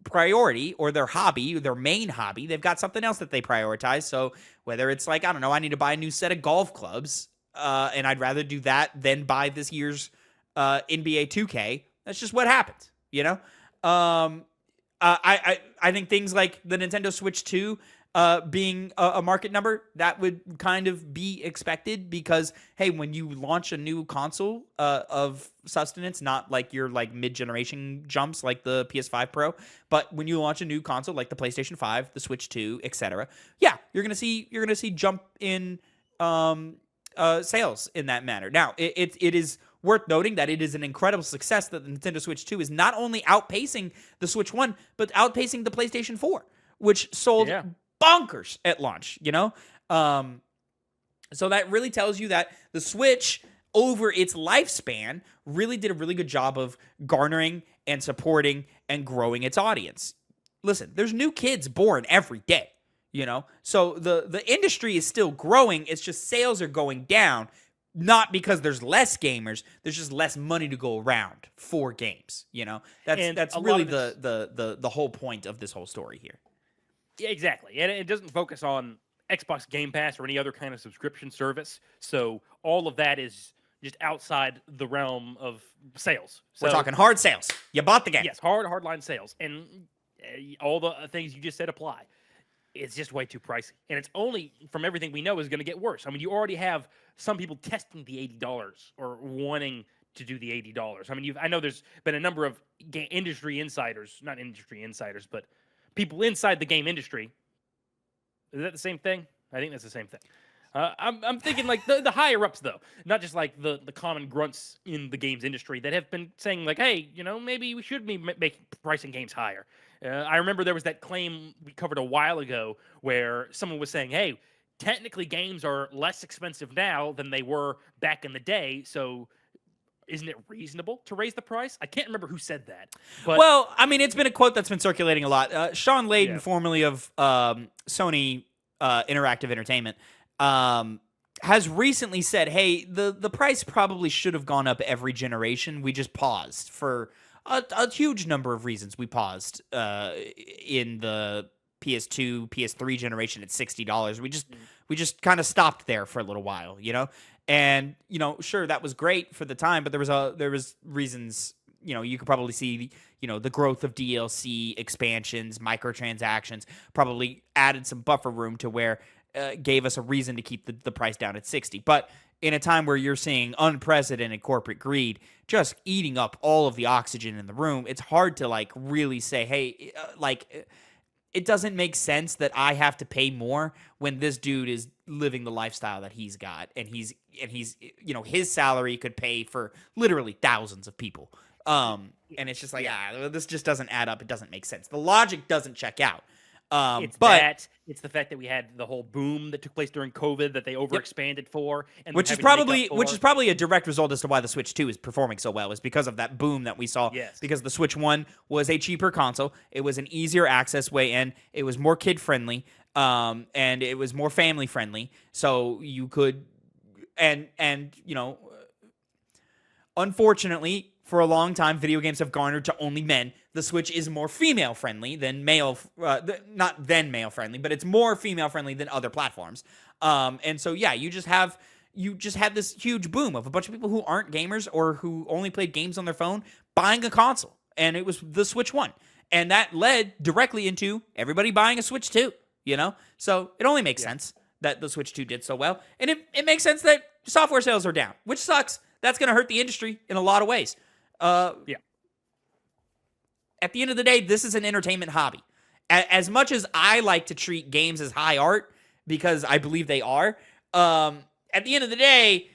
priority or their hobby, their main hobby. They've got something else that they prioritize. So whether it's like, I don't know, I need to buy a new set of golf clubs, and I'd rather do that than buy this year's NBA 2K. That's just what happens. You know, I think things like the Nintendo Switch 2 being a market number, that would kind of be expected because, hey, when you launch a new console of sustenance, not like your like mid-generation jumps like the PS5 Pro, but when you launch a new console like the PlayStation 5, the Switch 2, etc., yeah, you're gonna see jump in sales in that manner. Now, it is worth noting that it is an incredible success that the Nintendo Switch 2 is not only outpacing the Switch 1, but outpacing the PlayStation 4, which sold bonkers at launch, you know? So that really tells you that the Switch, over its lifespan, really did a really good job of garnering and supporting and growing its audience. Listen, there's new kids born every day, you know? So the industry is still growing, it's just sales are going down. Not because there's less gamers, there's just less money to go around for games, you know? That's really the whole point of this whole story here. Yeah, exactly. And it doesn't focus on Xbox Game Pass or any other kind of subscription service. So all of that is just outside the realm of sales. So, we're talking hard sales. You bought the game. Yes, hardline sales. And all the things you just said apply. It's just way too pricey. And it's only, from everything we know, is going to get worse. I mean, you already have some people testing the $80 or wanting to do the $80. I mean, I know there's been a number of industry insiders, not industry insiders, but people inside the game industry. Is that the same thing? I think that's the same thing. I'm thinking like the higher ups, though, not just like the common grunts in the games industry that have been saying like, hey, you know, maybe we should be making pricing games higher. I remember there was that claim we covered a while ago where someone was saying, hey, technically games are less expensive now than they were back in the day. So isn't it reasonable to raise the price? I can't remember who said that. But well, I mean, it's been a quote that's been circulating a lot. Sean Layden, formerly of Sony Interactive Entertainment, has recently said, hey, the price probably should have gone up every generation. We just paused for a huge number of reasons. We paused in the PS2, PS3 generation at $60. We just kind of stopped there for a little while, And sure, that was great for the time, but there was reasons. You could probably see the growth of DLC expansions, microtransactions, probably added some buffer room to where gave us a reason to keep the price down at 60. But in a time where you're seeing unprecedented corporate greed just eating up all of the oxygen in the room, it's hard to really say, hey, it doesn't make sense that I have to pay more when this dude is living the lifestyle that he's got, and he's his salary could pay for literally thousands of people. And it's just this just doesn't add up. It doesn't make sense. The logic doesn't check out. It's the fact that we had the whole boom that took place during COVID that they overexpanded for, and which is probably a direct result as to why the Switch 2 is performing so well, is because of that boom that we saw. Yes. Because the Switch 1 was a cheaper console, it was an easier access way in, it was more kid friendly, and it was more family friendly. So you could, unfortunately, for a long time, video games have garnered to only men. The Switch is more female-friendly than not than male-friendly, but it's more female-friendly than other platforms. And so, you just had this huge boom of a bunch of people who aren't gamers or who only played games on their phone buying a console, and it was the Switch 1. And that led directly into everybody buying a Switch 2, So it only makes sense that the Switch 2 did so well. And it makes sense that software sales are down, which sucks. That's going to hurt the industry in a lot of ways. At the end of the day, this is an entertainment hobby. As much as I like to treat games as high art, because I believe they are, at the end of the day,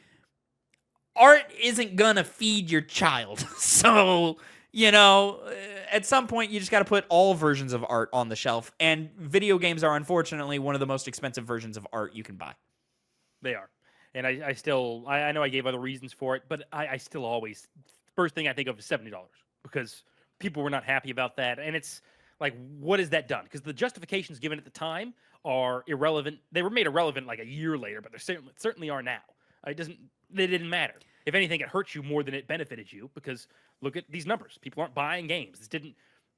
art isn't gonna feed your child. So, at some point, you just got to put all versions of art on the shelf. And video games are, unfortunately, one of the most expensive versions of art you can buy. They are. And I know I gave other reasons for it, but I still always, first thing I think of is $70, because people were not happy about that. And it's like, what has that done? Because the justifications given at the time are irrelevant. They were made irrelevant like a year later, but they certainly are now. They didn't matter. If anything, it hurt you more than it benefited you, because look at these numbers. People aren't buying games.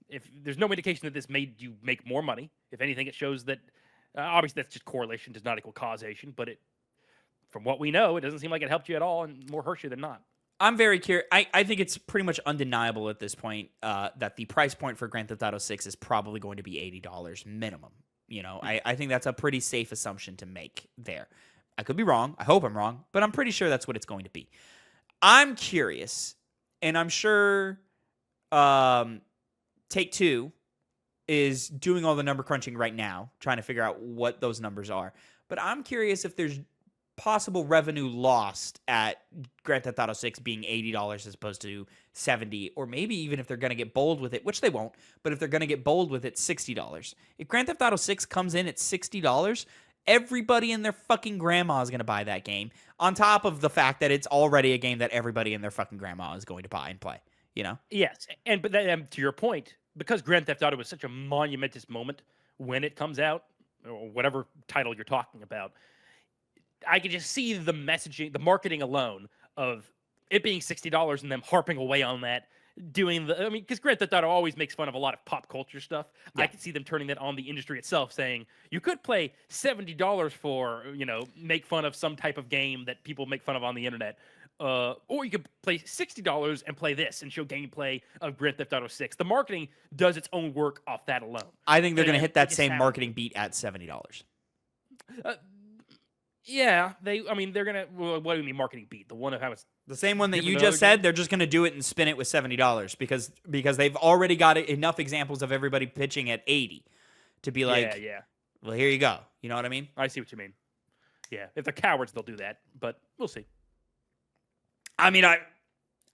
If there's no indication that this made you make more money. If anything, it shows that obviously that's just correlation, does not equal causation, but from what we know, it doesn't seem like it helped you at all, and more hurt you than not. I'm very curious. I think it's pretty much undeniable at this point that the price point for Grand Theft Auto 6 is probably going to be $80 minimum. I think that's a pretty safe assumption to make there. I could be wrong. I hope I'm wrong, but I'm pretty sure that's what it's going to be. I'm curious, and I'm sure Take-Two is doing all the number crunching right now, trying to figure out what those numbers are. But I'm curious if there's possible revenue lost at Grand Theft Auto 6 being $80 as opposed to $70, or maybe even if they're going to get bold with it, which they won't, but if they're going to get bold with it, $60. If Grand Theft Auto 6 comes in at $60, everybody and their fucking grandma is going to buy that game, on top of the fact that it's already a game that everybody and their fucking grandma is going to buy and play, Yes, but to your point, because Grand Theft Auto is such a monumentous moment when it comes out, or whatever title you're talking about, I could just see the messaging, the marketing alone of it being $60 and them harping away on that, because Grand Theft Auto always makes fun of a lot of pop culture stuff. Yeah. I could see them turning that on the industry itself, saying you could play $70 for, make fun of some type of game that people make fun of on the internet. Or you could play $60 and play this and show gameplay of Grand Theft Auto 6. The marketing does its own work off that alone. I think they're going to hit that same marketing beat at $70. Yeah, they're gonna. What do you mean marketing beat? The one of how it's the same one that you just said. They're just gonna do it and spin it with $70 because they've already got enough examples of everybody pitching at $80 to be like, yeah. Well, here you go. You know what I mean? I see what you mean. Yeah, if they're cowards, they'll do that, but we'll see. I mean,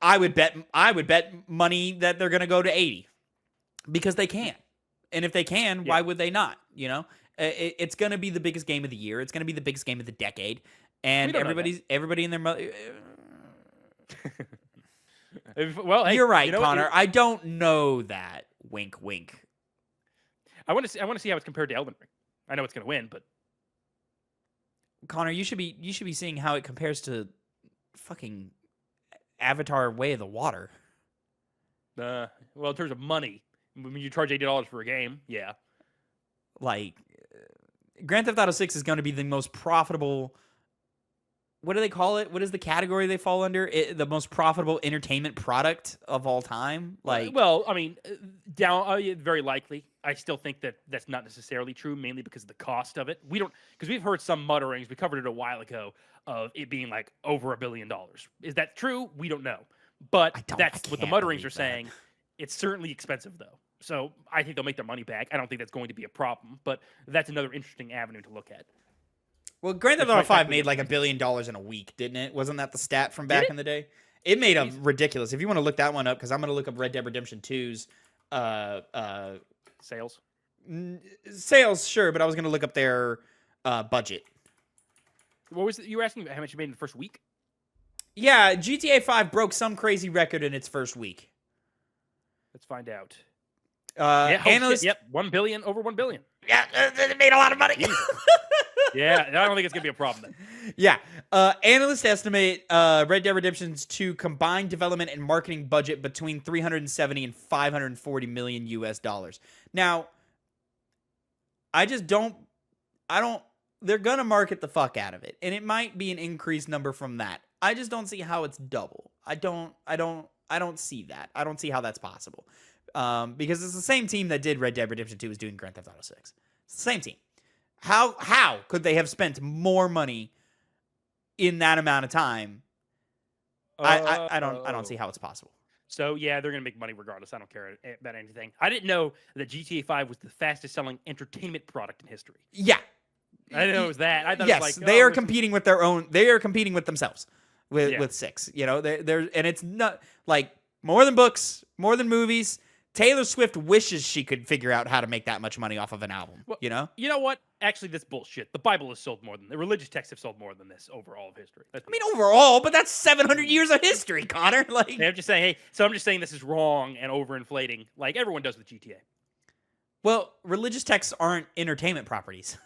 I would bet money that they're gonna go to $80 because they can, and if they can, why would they not? It's going to be the biggest game of the year. It's going to be the biggest game of the decade. And everybody in their mother. Well, hey, you're right, Connor. I don't know that. Wink, wink. I want to see how it's compared to Elden Ring. I know it's going to win, but Connor, you should be seeing how it compares to fucking Avatar: Way of the Water. Well, in terms of money, when you charge $80 for a game, yeah. Like, Grand Theft Auto 6 is going to be the most profitable. What do they call it? What is the category they fall under? The most profitable entertainment product of all time. Like, well, I mean, very likely. I still think that that's not necessarily true, mainly because of the cost of it. We don't, because we've heard some mutterings. We covered it a while ago of it being like over $1 billion. Is that true? We don't know, but that's what the mutterings are saying. It's certainly expensive though, so I think they'll make their money back. I don't think that's going to be a problem, but that's another interesting avenue to look at. Well, Grand Theft Auto 5 made like $1 billion in a week, didn't it? Wasn't that the stat from back in the day? It made a ridiculous. If you want to look that one up, because I'm going to look up Red Dead Redemption 2's sales. Sales, sure, but I was going to look up their budget. What was it? You were asking how much you made in the first week? Yeah, GTA 5 broke some crazy record in its first week. Let's find out. Analysts, yep, 1 billion, over 1 billion. Yeah, it made a lot of money. Yeah, I don't think it's gonna be a problem then. Yeah, analysts estimate Red Dead Redemption's 2 combined development and marketing budget between $370 and $540 million US. Now, I don't. They're gonna market the fuck out of it, and it might be an increased number from that. I just don't see how it's double. I don't see that. I don't see how that's possible. Because it's the same team that did Red Dead Redemption 2 is doing Grand Theft Auto 6. It's the same team. How could they have spent more money in that amount of time? I don't see how it's possible. So yeah, they're gonna make money regardless. I don't care about anything. I didn't know that GTA 5 was the fastest selling entertainment product in history. Yeah, I didn't know it was that. I thought yes, it was like, they are competing with their own. They are competing with themselves with 6. You know, they're and it's not like more than books, more than movies. Taylor Swift wishes she could figure out how to make that much money off of an album. Well, you know what? Actually, that's bullshit. The Bible has sold more than the religious texts have sold more than this over all of history. I mean, overall, but that's 700 years of history, Connor. Like, I'm just saying. Hey, so I'm just saying this is wrong and overinflating, like everyone does with GTA. Well, religious texts aren't entertainment properties.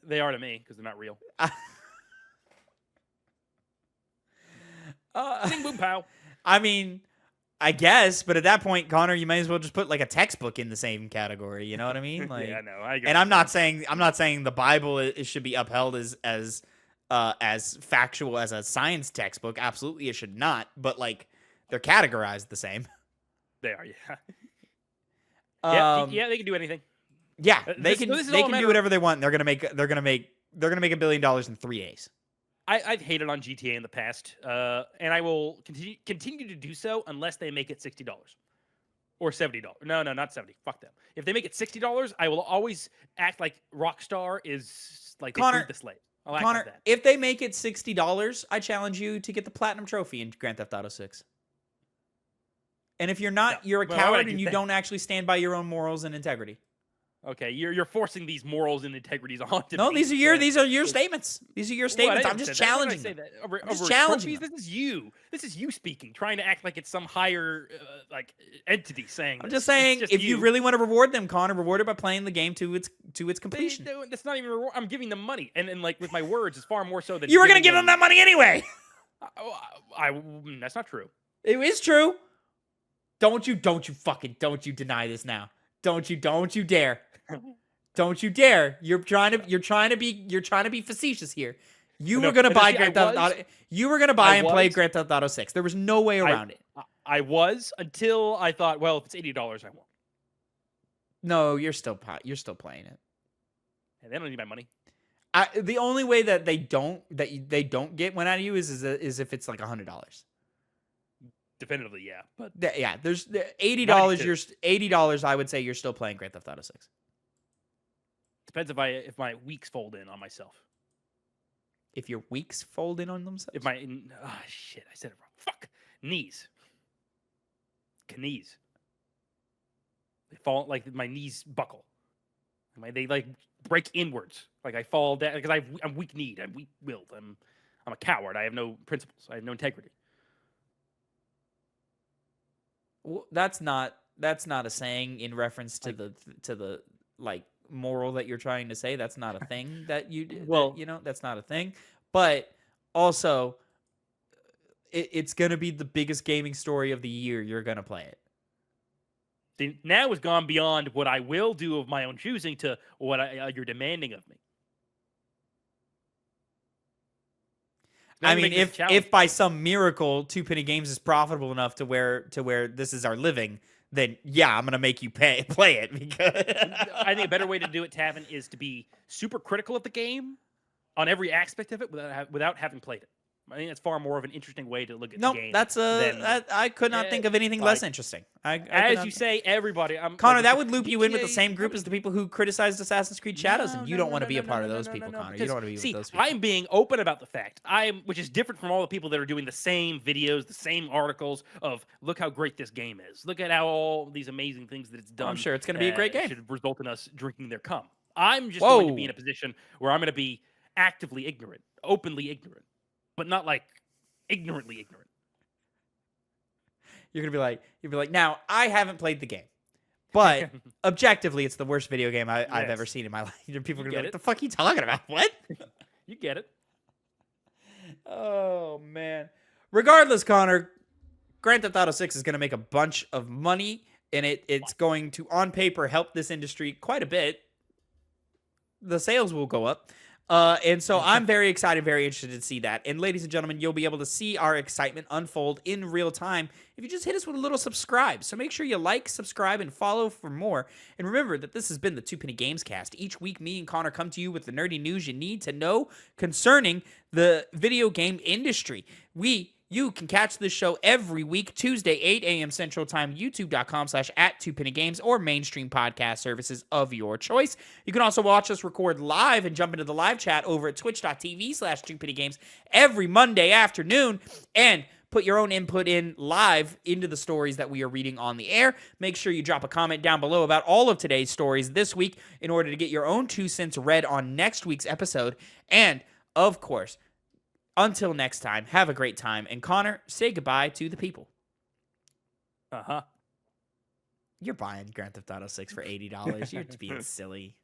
They are to me because they're not real. Ding boom pow. I mean, I guess, but at that point, Connor, you may as well just put like a textbook in the same category. You know what I mean? Like, yeah, no, and I'm not saying the Bible it should be upheld as factual as a science textbook. Absolutely, it should not. But like, they're categorized the same. They are, yeah. Yeah, they can do anything. Yeah, they can do whatever they want. They're gonna make $1 billion in 3 days. I've hated on GTA in the past, and I will continue to do so unless they make it $60 or $70. No, not 70. Fuck them. If they make it $60, I will always act like Rockstar is like Connor, the slave. Connor, like that. If they make it $60, I challenge you to get the platinum trophy in Grand Theft Auto 6. And if you're not, you're a coward and you don't actually stand by your own morals and integrity. Okay, you're forcing these morals and integrities onto me. No, these are your statements. These are your statements. I'm just challenging them. I'm just challenging them. This is you speaking, trying to act like it's some higher like entity saying. I'm just saying, if you really want to reward them, Connor, reward it by playing the game to its completion. That's not even reward. I'm giving them money, and like with my words, it's far more so than you were going to give them that money anyway. That's not true. It is true. Don't you deny this now. Don't you dare. Don't you dare. You're trying to be facetious here. You were going to buy Grand Theft Auto. You were going to buy and play Grand Theft Auto 6. There was no way around it. I was until I thought, well, if it's $80, I won't. No, you're still playing it. And they don't need my money. The only way that they don't get one out of you is if it's like $100. Definitively, yeah. But yeah, there's $80. $80. I would say you're still playing Grand Theft Auto 6. Depends if my weeks fold in on myself. If your weeks fold in on themselves. If my shit, I said it wrong. Fuck knees. Knees. They fall like my knees buckle. They like break inwards. Like I fall down because I'm weak-kneed. I'm weak-willed. I'm a coward. I have no principles. I have no integrity. Well, that's not a saying in reference to the like moral that you're trying to say. That's not a thing that you Well- that's not a thing. But also, it's gonna be the biggest gaming story of the year. You're gonna play it. Now has gone beyond what I will do of my own choosing to what you're demanding of me. I mean, if by some miracle TwoPennyGames is profitable enough to where this is our living, then yeah, I'm gonna make you play it because I think a better way to do it, Tavin, is to be super critical of the game on every aspect of it without having played it. I think that's far more of an interesting way to look at the game. I could not think of anything less interesting. As you say, everybody. Connor, that would loop you in with the same group as the people who criticized Assassin's Creed Shadows, and you don't want to be a part of those people, Connor. You don't want to be with those people. I'm being open about the fact. Which is different from all the people that are doing the same videos, the same articles of look how great this game is. Look at how all these amazing things that it's done. I'm sure it's going to be a great game. Should result in us drinking their cum. I'm just going to be in a position where I'm going to be actively ignorant, openly ignorant, but not like ignorantly ignorant. You're gonna be like, now I haven't played the game, but objectively, it's the worst video game I've ever seen in my life. People are gonna be like, "The fuck are you talking about? What?" You get it. Oh man. Regardless, Connor, Grand Theft Auto 6 is gonna make a bunch of money, and it's going to, on paper, help this industry quite a bit. The sales will go up. And so I'm very excited, very interested to see that. And ladies and gentlemen, you'll be able to see our excitement unfold in real time if you just hit us with a little subscribe. So make sure you like, subscribe, and follow for more. And remember that this has been the Twopenny Gamescast. Each week, me and Connor come to you with the nerdy news you need to know concerning the video game industry. You can catch this show every week, Tuesday, 8 a.m. Central Time, youtube.com/@TwoPennyGames, or mainstream podcast services of your choice. You can also watch us record live and jump into the live chat over at twitch.tv/TwoPennyGames every Monday afternoon, and put your own input in live into the stories that we are reading on the air. Make sure you drop a comment down below about all of today's stories this week in order to get your own 2 cents read on next week's episode. And, of course, until next time, have a great time. And Connor, say goodbye to the people. Uh-huh. You're buying Grand Theft Auto 6 for $80. You're just being silly.